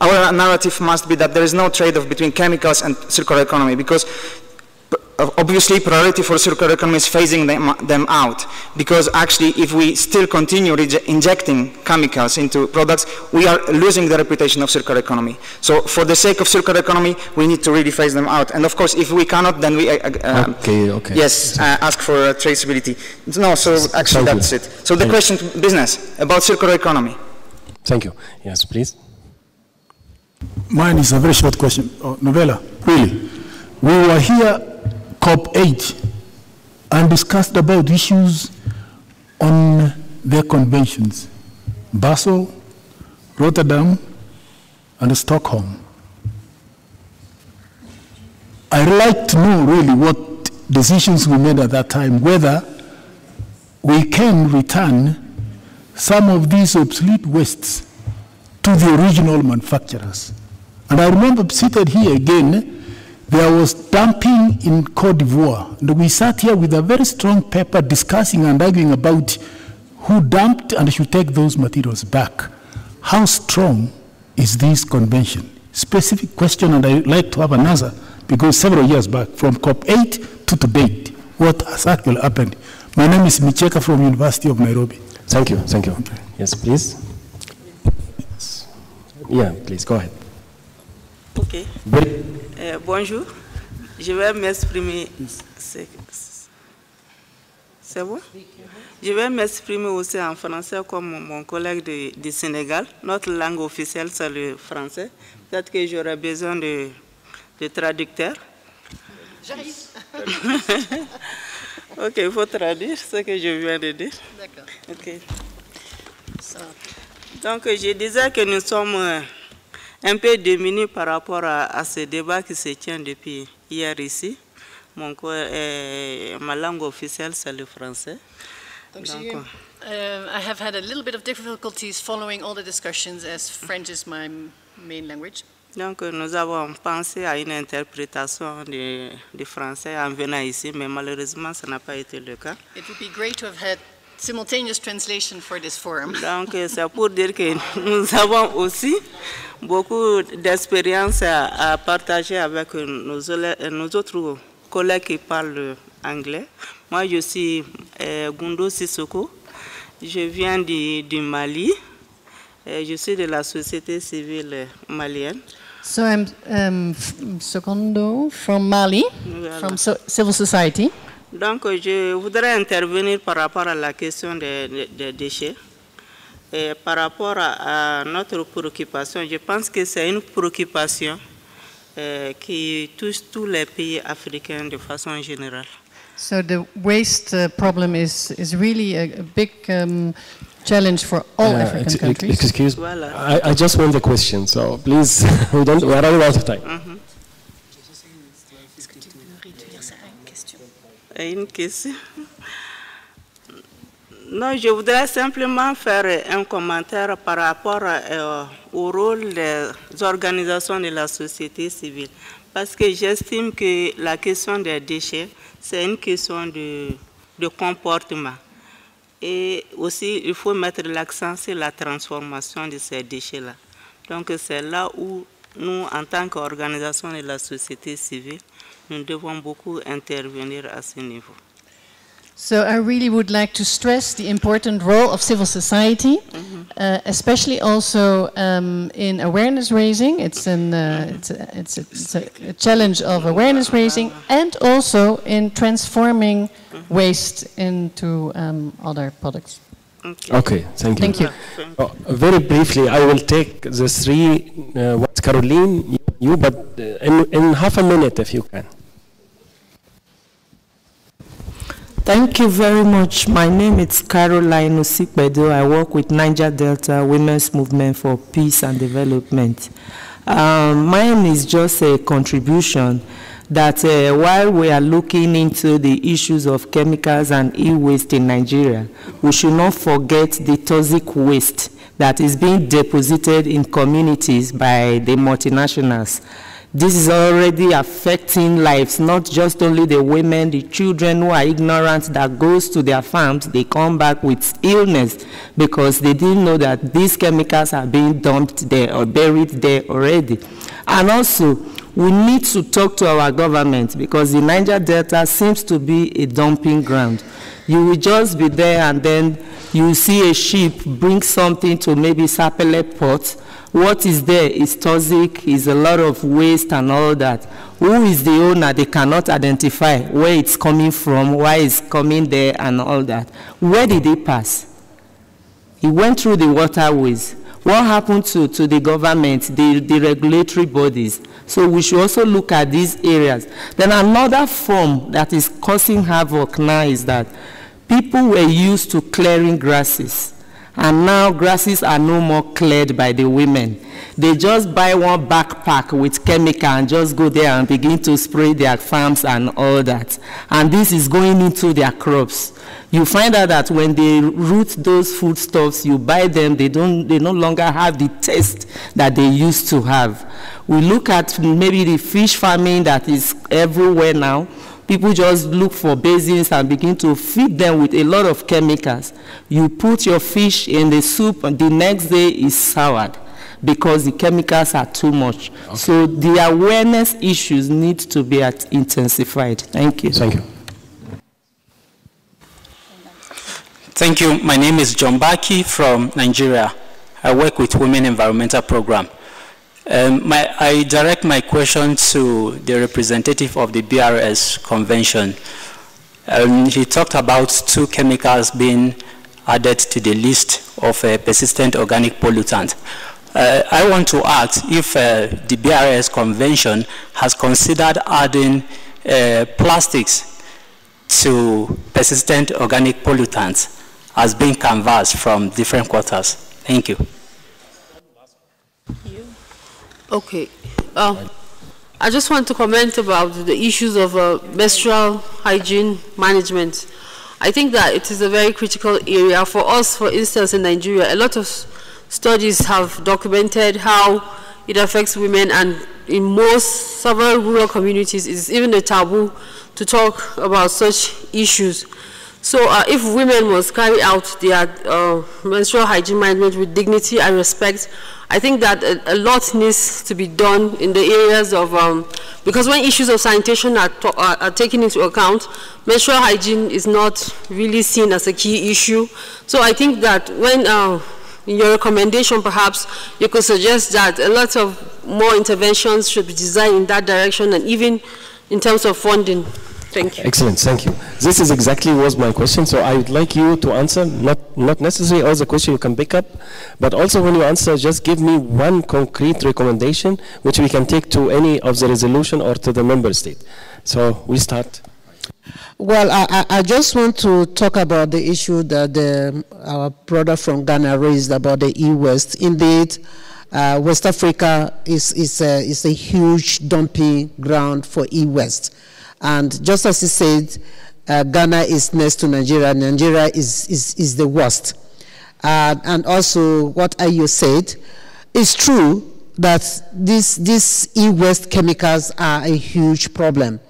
Our narrative must be that there is no trade-off between chemicals and circular economy, because obviously priority for circular economy is phasing them out, because actually if we still continue injecting chemicals into products, we are losing the reputation of circular economy. So for the sake of circular economy, we need to really phase them out. And of course, if we cannot, then we ask for traceability. No, so actually that's it. So the question to business about circular economy. Thank you. Yes, please. Mine is a very short question. Novella, really. We were here COP8 and discussed about issues on their conventions, Basel, Rotterdam, and Stockholm. I'd like to know really what decisions we made at that time, whether we can return some of these obsolete wastes to the original manufacturers. And I remember seated here again, there was dumping in Cote d'Ivoire. And we sat here with a very strong paper discussing and arguing about who dumped and should take those materials back. How strong is this convention? Specific question, and I'd like to have an answer, because several years back, from COP8 to date, what has actually happened? My name is Micheka from University of Nairobi. Thank you, thank you. Okay. Yes, please. Yeah, please, go ahead. Okay. Bonjour, je vais m'exprimer. C'est bon? Je vais m'exprimer aussi en français comme mon collègue du Sénégal. Notre langue officielle, c'est le français. Peut-être que j'aurai besoin de traducteurs. J'arrive. Ok, il faut traduire ce que je viens de dire. D'accord. Ok. Donc, je disais que nous sommes un peu démunis par rapport à ce débat qui se tient depuis hier ici. Ma langue officielle, c'est le français. Donc, I have had a little bit of difficulties following all the discussions as French is my main language. Donc, nous avons pensé à une interprétation du français en venant ici, mais malheureusement, ça n'a pas été le cas. It would be great to have had simultaneous translation for this forum. Donc, c'est pour dire que nous avons aussi beaucoup d'expérience à partager avec nos autres collègues qui parlent anglais. Moi, je suis Gundo Sissoko. Je viens du Mali. Je suis de la société civile malienne. So I'm Secondo from Mali, from civil society. Donc, je voudrais intervenir par rapport à la question des déchets. Et par rapport à notre préoccupation, je pense que c'est une préoccupation qui touche tous les pays africains de façon générale. So the waste problem is really a big challenge for all African countries. Excuse me, I just want the question, so please, we are running out of time. Une question. Non, je voudrais simplement faire un commentaire par rapport au rôle des organisations de la société civile. Parce que j'estime que la question des déchets, c'est une question de comportement. Et aussi, il faut mettre l'accent sur la transformation de ces déchets-là. Donc, c'est là où nous, en tant qu'organisation de la société civile, nous devons beaucoup intervenir à ce niveau. So I really would like to stress the important role of civil society, especially also in awareness raising. It's a challenge of awareness raising, and also in transforming waste into other products. Okay, thank you. Thank you. Very briefly, I will take the three. What's Caroline? You, but in half a minute, if you can. Thank you very much. My name is Caroline Osikbedo. I work with Niger Delta Women's Movement for Peace and Development. Mine is just a contribution that while we are looking into the issues of chemicals and e-waste in Nigeria, we should not forget the toxic waste that is being deposited in communities by the multinationals. This is already affecting lives, not just only the women, the children who are ignorant that goes to their farms, they come back with illness because they didn't know that these chemicals are being dumped there or buried there already. And also, we need to talk to our government because the Niger Delta seems to be a dumping ground. You will just be there and then you see a ship bring something to maybe Sapele Port. What is there is toxic, is a lot of waste and all that. Who is the owner? They cannot identify where it's coming from, why it's coming there and all that. Where did it pass? It went through the waterways. What happened to the government, the regulatory bodies? So we should also look at these areas. Then another form that is causing havoc now is that people were used to clearing grasses. And now grasses are no more cleared by the women. They just buy one backpack with chemical and just go there and begin to spray their farms and all that. And this is going into their crops. You find out that when they root those foodstuffs, you buy them, they no longer have the taste that they used to have. We look at maybe the fish farming that is everywhere now. People just look for basins and begin to feed them with a lot of chemicals. You put your fish in the soup and the next day is soured because the chemicals are too much. Okay. So the awareness issues need to be intensified. Thank you. Thank you. Thank you. My name is John Baki from Nigeria. I work with Women Environmental Program. I direct my question to the representative of the BRS Convention. He talked about 2 chemicals being added to the list of persistent organic pollutants. I want to ask if the BRS Convention has considered adding plastics to persistent organic pollutants as being canvassed from different quarters. Thank you. Okay. I just want to comment about the issues of menstrual hygiene management. I think that it is a very critical area for us. For instance, in Nigeria, a lot of studies have documented how it affects women, and in several rural communities, it's even a taboo to talk about such issues. So if women must carry out their menstrual hygiene management with dignity and respect, I think that a lot needs to be done in the areas of, because when issues of sanitation are taken into account, menstrual hygiene is not really seen as a key issue. So I think that when, in your recommendation perhaps, you could suggest that a lot of more interventions should be designed in that direction, and even in terms of funding. Thank you. Excellent, thank you. This is exactly was my question, so I would like you to answer, not necessarily all the question you can pick up, but also when you answer, just give me one concrete recommendation which we can take to any of the resolution or to the member state. So we start. Well, I just want to talk about the issue that our brother from Ghana raised about the e-waste. Indeed, West Africa is a huge dumping ground for e-waste. And just as he said, Ghana is next to Nigeria. Nigeria is the worst. And also, what Ayo said, it's true that these e-waste chemicals are a huge problem.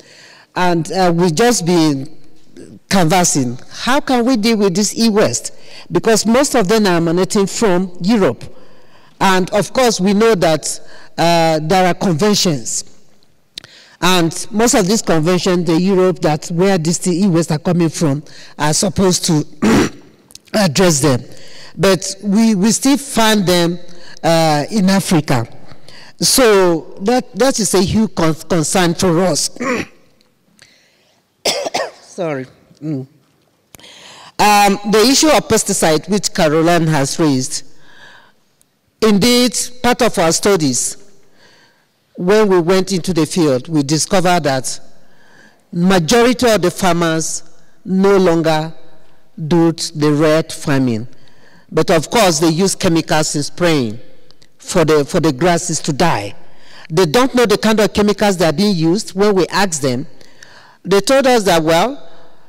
And we've just been canvassing, how can we deal with this e-waste? Because most of them are emanating from Europe. And of course, we know that there are conventions. And most of these conventions, the Europe that where these e-waste are coming from, are supposed to address them. But we still find them in Africa. So that is a huge concern for us. Sorry. The issue of pesticide, which Caroline has raised, indeed, part of our studies, when we went into the field, we discovered that majority of the farmers no longer do the red farming. But of course, they use chemicals in spraying for the grasses to die. They don't know the kind of chemicals that are being used. When we asked them, they told us that, well,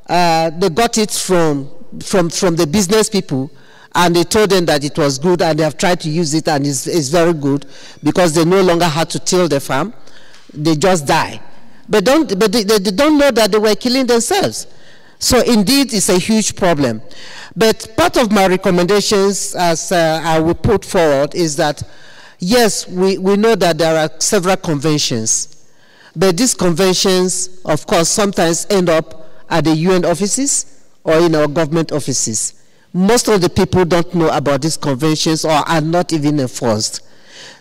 they got it from the business people, and they told them that it was good, and they have tried to use it, and it's very good, because they no longer had to till the farm. They just die. But they don't know that they were killing themselves. So indeed, it's a huge problem. But part of my recommendations, as I will put forward, is that, yes, we know that there are several conventions. But these conventions, of course, sometimes end up at the UN offices or in our government offices. Most of the people don't know about these conventions or are not even enforced.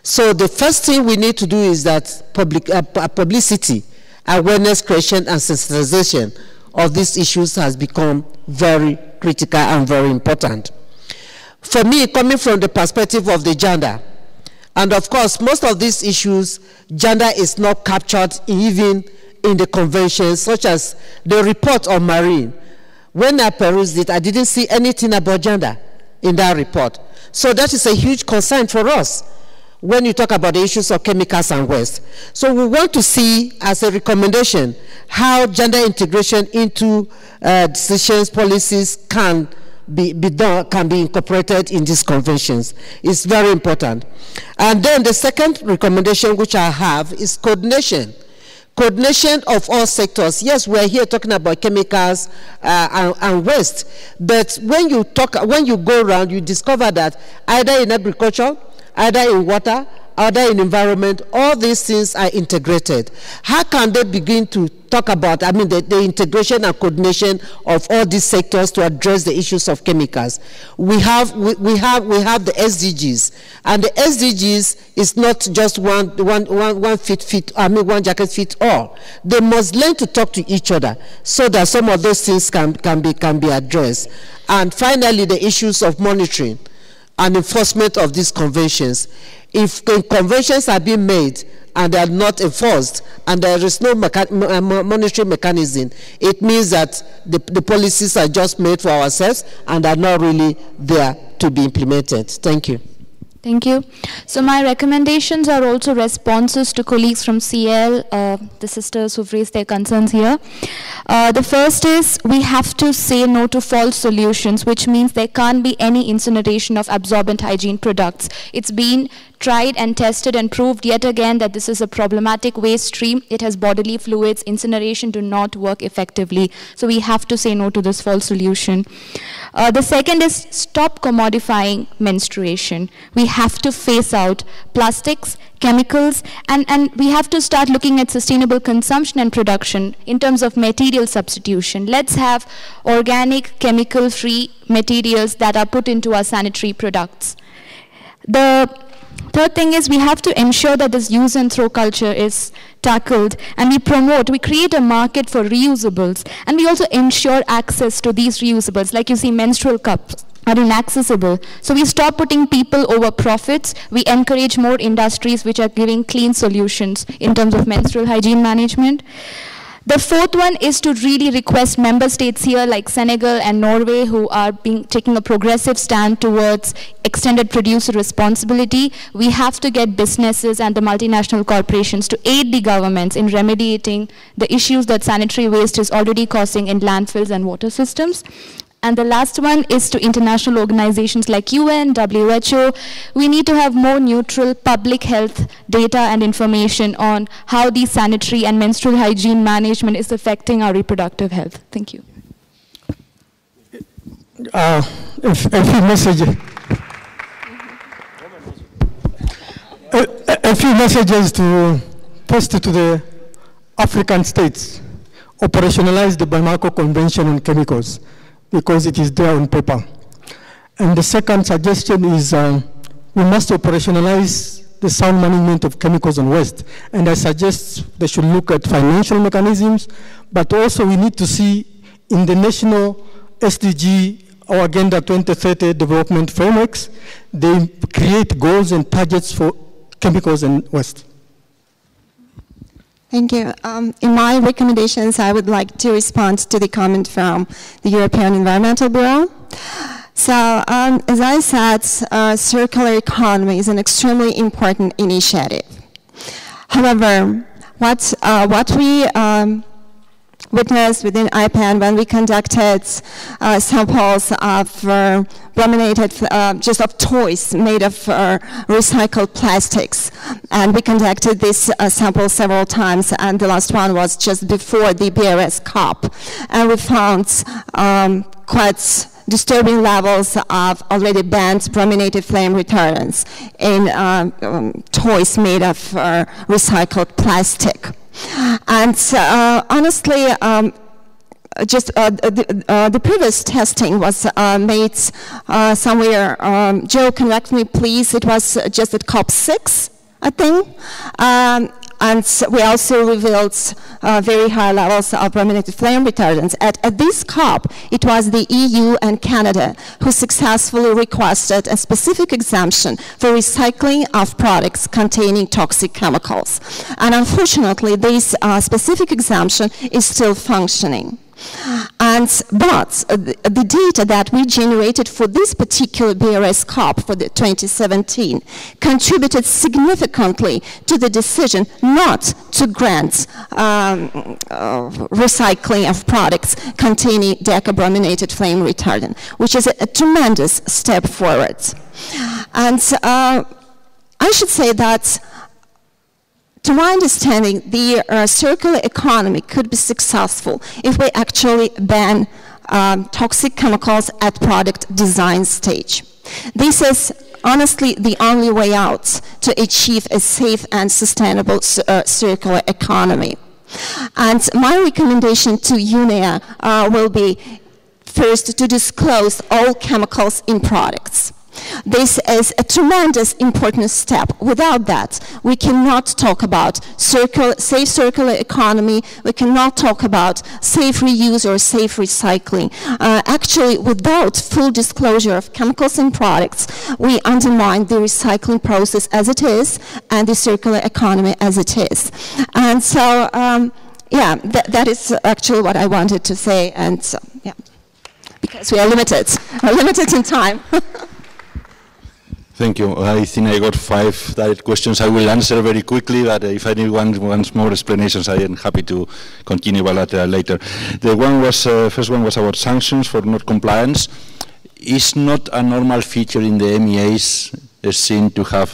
So the first thing we need to do is that publicity, awareness creation, and sensitization of these issues has become very critical and very important. For me, coming from the perspective of the gender, and of course, most of these issues, gender is not captured even in the conventions, such as the report on marine. When I perused it, I didn't see anything about gender in that report. So that is a huge concern for us when you talk about the issues of chemicals and waste. So we want to see, as a recommendation, how gender integration into decisions, policies can be incorporated in these conventions. It's very important. And then the second recommendation which I have is coordination. Coordination of all sectors. Yes, we're here talking about chemicals and waste, but when you go around, you discover that either in agriculture, either in water, either in environment, all these things are integrated. How can they begin to talk about, the integration and coordination of all these sectors to address the issues of chemicals? We have the SDGs, and the SDGs is not just one jacket fit all. They must learn to talk to each other so that some of those things can be addressed. And finally, the issues of monitoring and enforcement of these conventions. If the conventions are being made and they are not enforced, and there is no monitoring mechanism, it means that the policies are just made for ourselves and are not really there to be implemented. Thank you. Thank you. So my recommendations are also responses to colleagues from CL, the sisters who've raised their concerns here. The first is we have to say no to false solutions, which means there can't be any incineration of absorbent hygiene products. It's been tried and tested and proved yet again that this is a problematic waste stream. It has bodily fluids. Incineration do not work effectively. So we have to say no to this false solution. The second is stop commodifying menstruation. We have to phase out plastics, chemicals, and we have to start looking at sustainable consumption and production in terms of material substitution. Let's have organic, chemical-free materials that are put into our sanitary products. The third thing is we have to ensure that this use and throw culture is tackled, and we create a market for reusables, and we also ensure access to these reusables. Like you see, menstrual cups are inaccessible. So we stop putting people over profits. We encourage more industries which are giving clean solutions in terms of menstrual hygiene management. The fourth one is to really request member states here like Senegal and Norway, who are taking a progressive stand towards extended producer responsibility. We have to get businesses and the multinational corporations to aid the governments in remediating the issues that sanitary waste is already causing in landfills and water systems. And the last one is to international organizations like UN, WHO. We need to have more neutral public health data and information on how the sanitary and menstrual hygiene management is affecting our reproductive health. Thank you. A few messages to first to the African states. Operationalize the Bamako Convention on Chemicals, because it is there on paper. And the second suggestion is we must operationalize the sound management of chemicals and waste. And I suggest they should look at financial mechanisms, but also we need to see in the national SDG or Agenda 2030 development frameworks, they create goals and targets for chemicals and waste. Thank you. In my recommendations, I would like to respond to the comment from the European Environmental Bureau. So, as I said, circular economy is an extremely important initiative. However, what we witnessed within IPAN when we conducted samples of brominated, just of toys made of recycled plastics. And we conducted this sample several times, and the last one was just before the BRS COP. And we found quite disturbing levels of already banned brominated flame retardants in toys made of recycled plastic. And honestly, just the previous testing was made somewhere, Joe, correct me please, it was just at COP6, I think. And we also revealed very high levels of brominated flame retardants. At this COP, it was the EU and Canada who successfully requested a specific exemption for recycling of products containing toxic chemicals. And unfortunately, this specific exemption is still functioning. But the data that we generated for this particular BRS COP for the 2017 contributed significantly to the decision not to grant recycling of products containing decabrominated flame retardant, which is a tremendous step forward. And I should say that, to my understanding, the circular economy could be successful if we actually ban toxic chemicals at product design stage. This is honestly the only way out to achieve a safe and sustainable circular economy. And my recommendation to UNEA will be first to disclose all chemicals in products. This is a tremendous important step. Without that, we cannot talk about safe circular economy, we cannot talk about safe reuse or safe recycling. Actually, without full disclosure of chemicals in products, we undermine the recycling process as it is and the circular economy as it is. And so, yeah, that is actually what I wanted to say, and so, yeah, because we are limited in time. Thank you. I think I got 5 direct questions. I will answer very quickly, but if anyone wants more explanations, I am happy to continue bilateral later. The one was, first one was about sanctions for not compliance. It's not a normal feature in the MEAs seen to have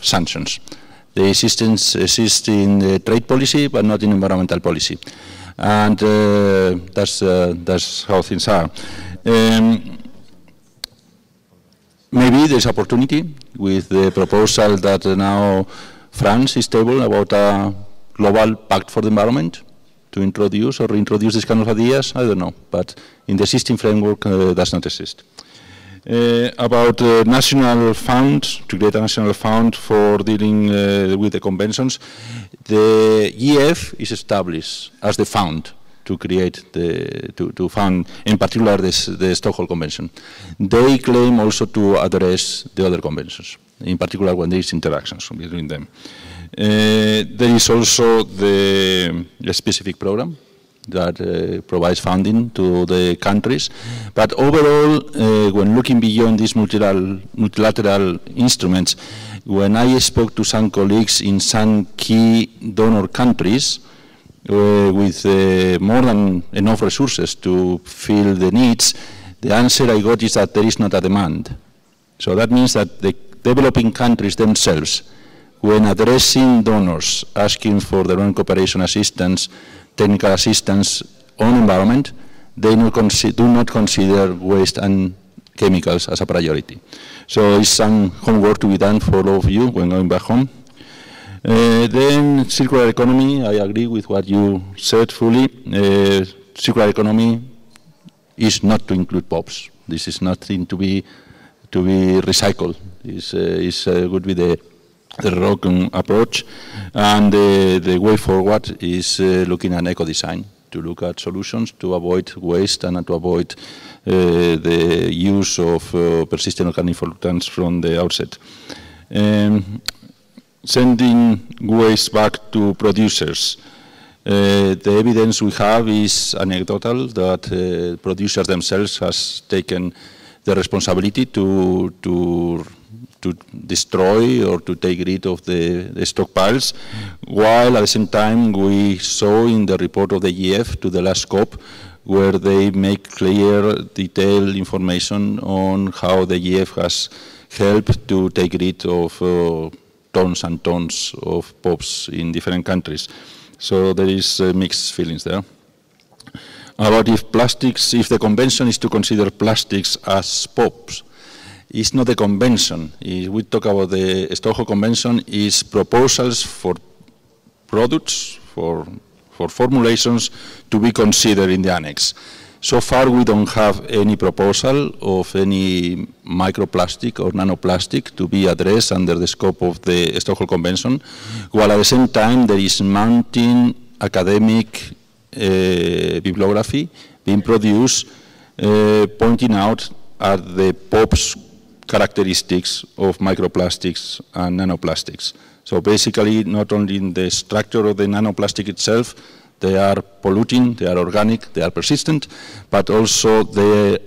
sanctions. The existence exists in the trade policy, but not in environmental policy. And that's how things are. Maybe there's opportunity with the proposal that now France is table about a global pact for the environment to introduce or reintroduce this kind of ideas. I don't know, but in the existing framework does not exist. About national fund, to create a national fund for dealing with the conventions, the EF is established as the fund to create to fund, in particular, the Stockholm Convention. They claim also to address the other conventions, in particular when there is interactions between them. There is also the specific program that provides funding to the countries. But overall, when looking beyond these multilateral instruments, when I spoke to some colleagues in some key donor countries with more than enough resources to fill the needs, the answer I got is that there is not a demand. So that means that the developing countries themselves, when addressing donors asking for their own cooperation assistance, technical assistance on environment, they do not consider waste and chemicals as a priority. So it's some homework to be done for all of you when going back home. Then circular economy, I agree with what you said fully. Circular economy is not to include POPs. This is nothing to be recycled. It's would be the wrong approach, and the way forward is looking at eco-design, to look at solutions to avoid waste and to avoid the use of persistent organic pollutants from the outset. Sending waste back to producers. The evidence we have is anecdotal, that producers themselves has taken the responsibility to destroy or to take rid of the stockpiles, while at the same time we saw in the report of the GF to the last scope, where they make clear, detailed information on how the GF has helped to take rid of tons and tons of POPs in different countries. So there is mixed feelings there. About if the convention is to consider plastics as POPs, it's not the convention. If we talk about the Stockholm Convention, is proposals for products, for formulations to be considered in the annex. So far we don't have any proposal of any microplastic or nanoplastic to be addressed under the scope of the Stockholm Convention, while at the same time there is mounting academic bibliography being produced pointing out at the POPs characteristics of microplastics and nanoplastics. So basically, not only in the structure of the nanoplastic itself, they are polluting, they are organic, they are persistent, but also they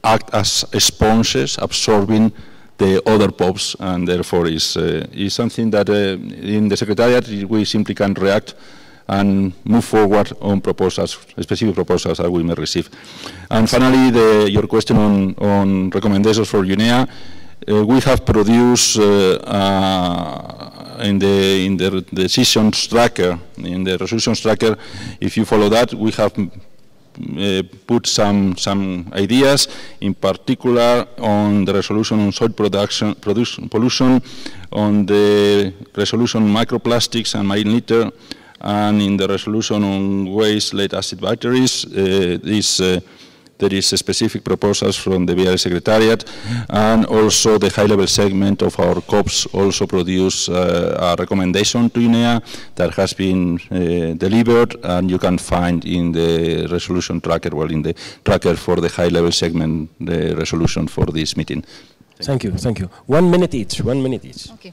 act as sponges absorbing the other POPs, and therefore is something that in the Secretariat we simply can react and move forward on proposals, specific proposals that we may receive. And finally, your question on recommendations for UNEA. We have produced in the decisions tracker, in the resolutions tracker, if you follow that, we have put some ideas, in particular on the resolution on soil pollution, on the resolution on microplastics and marine litter, and in the resolution on waste lead acid batteries. There is specific proposals from the BRL Secretariat, and also the high-level segment of our COPs also produce a recommendation to UNEA that has been delivered, and you can find in the resolution tracker, well, in the tracker for the high-level segment, the resolution for this meeting. Thank you, thank you. 1 minute each, 1 minute each. Okay.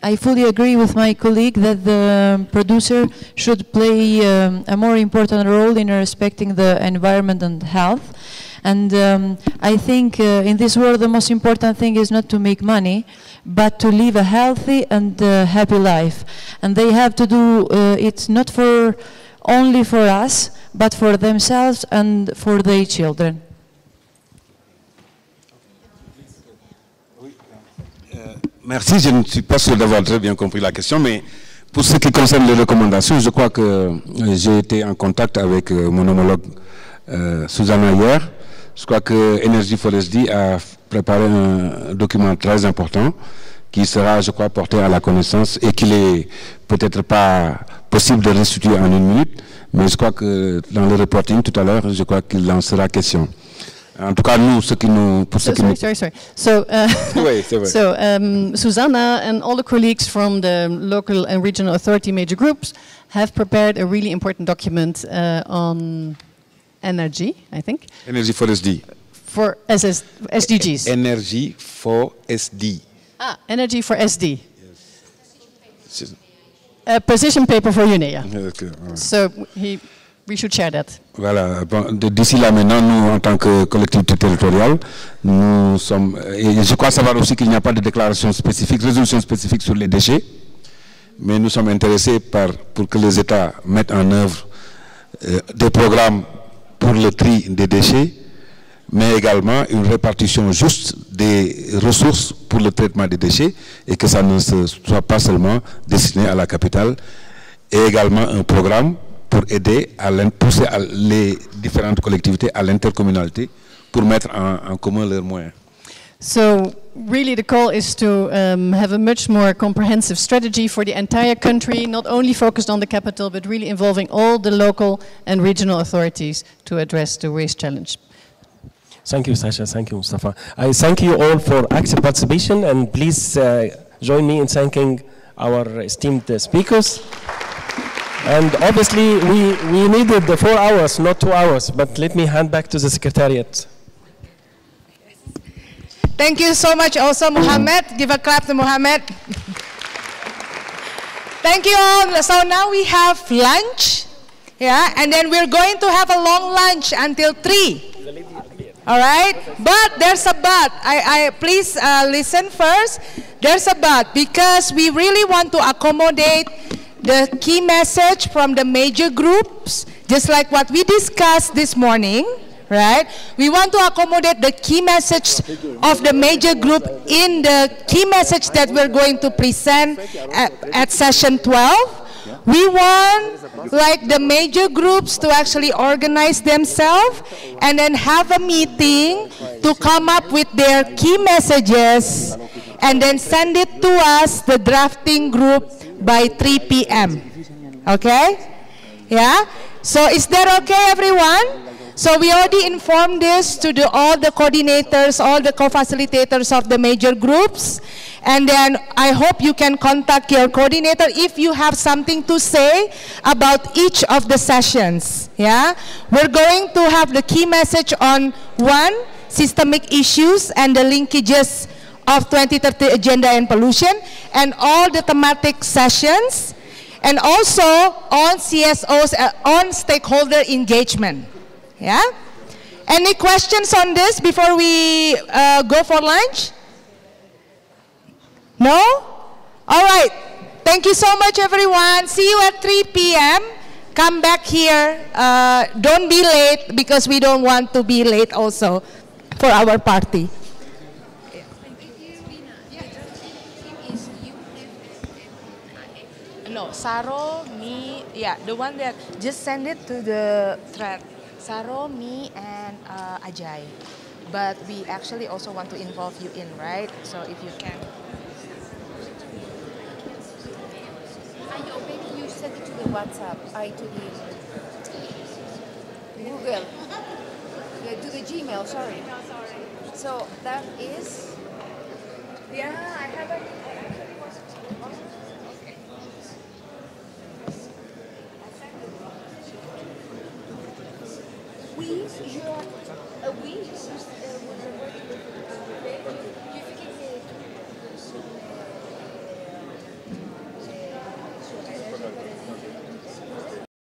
I fully agree with my colleague that the producer should play a more important role in respecting the environment and health. And I think in this world the most important thing is not to make money, but to live a healthy and happy life. And they have to do it not only for us, but for themselves and for their children. Merci, je ne suis pas sûr d'avoir très bien compris la question, mais pour ce qui concerne les recommandations, je crois que j'ai été en contact avec mon homologue Susanna hier. Je crois que Energy for SD a préparé un document très important qui sera, je crois, porté à la connaissance et qu'il est peut-être pas possible de restituer en 1 minute, mais je crois que dans le reporting tout à l'heure, je crois qu'il en sera question. En tout cas, nous, Sorry. So, Susanna and all the colleagues from the local and regional authority major groups have prepared a really important document on energy, I think. Energy for SD. For SDGs. Energy for SD. Energy for SD. Yes. a position paper for UNEA. Okay, so we should share that. Voilà. Bon, d'ici là maintenant, nous, en tant que collectivité territoriale, nous sommes... Et je crois savoir aussi qu'il n'y a pas de déclaration spécifique, résolution spécifique sur les déchets, mais nous sommes intéressés pour que les États mettent en œuvre des programmes pour le tri des déchets, mais également une répartition juste des ressources pour le traitement des déchets et que ça ne soit pas seulement destiné à la capitale, et également un programme pour aider à pousser les différentes collectivités à l'intercommunalité pour mettre en commun leurs moyens. So really the call is to have a much more comprehensive strategy for the entire country, not only focused on the capital, but really involving all the local and regional authorities to address the waste challenge. Thank you, Sasha. Thank you, Mustafa. I thank you all for active participation, and please join me in thanking our esteemed speakers. And obviously, we needed the 4 hours, not 2 hours, but let me hand back to the Secretariat. Thank you so much also, Mohammed. Give a clap to Mohammed. Thank you all. So now we have lunch, yeah, and then we're going to have a long lunch until 3. All right, but there's a but. Please listen first. There's a but, because we really want to accommodate the key message from the major groups, just like what we discussed this morning, right? We want to accommodate the key message of the major group in the key message that we're going to present at session 12. We want like the major groups to actually organize themselves and then have a meeting to come up with their key messages and then send it to us, the drafting group, by 3 p.m. Okay? Yeah? So is that okay, everyone? So we already informed this to all the coordinators, all the co-facilitators of the major groups. And then I hope you can contact your coordinator if you have something to say about each of the sessions. Yeah? We're going to have the key message on 1, systemic issues and the linkages of 2030 agenda and pollution, and all the thematic sessions, and also on CSOs, on stakeholder engagement. Yeah? Any questions on this before we go for lunch? No? All right. Thank you so much, everyone. See you at 3 p.m. Come back here. Don't be late, because we don't want to be late also for our party. No, Saro, me, yeah, the one that just send it to the thread. Saro, me, and Ajay. But we actually also want to involve you in, right? So if you can. Maybe you send it to the WhatsApp, to the Google, to the Gmail, sorry. So that is? Yeah, I haven't. We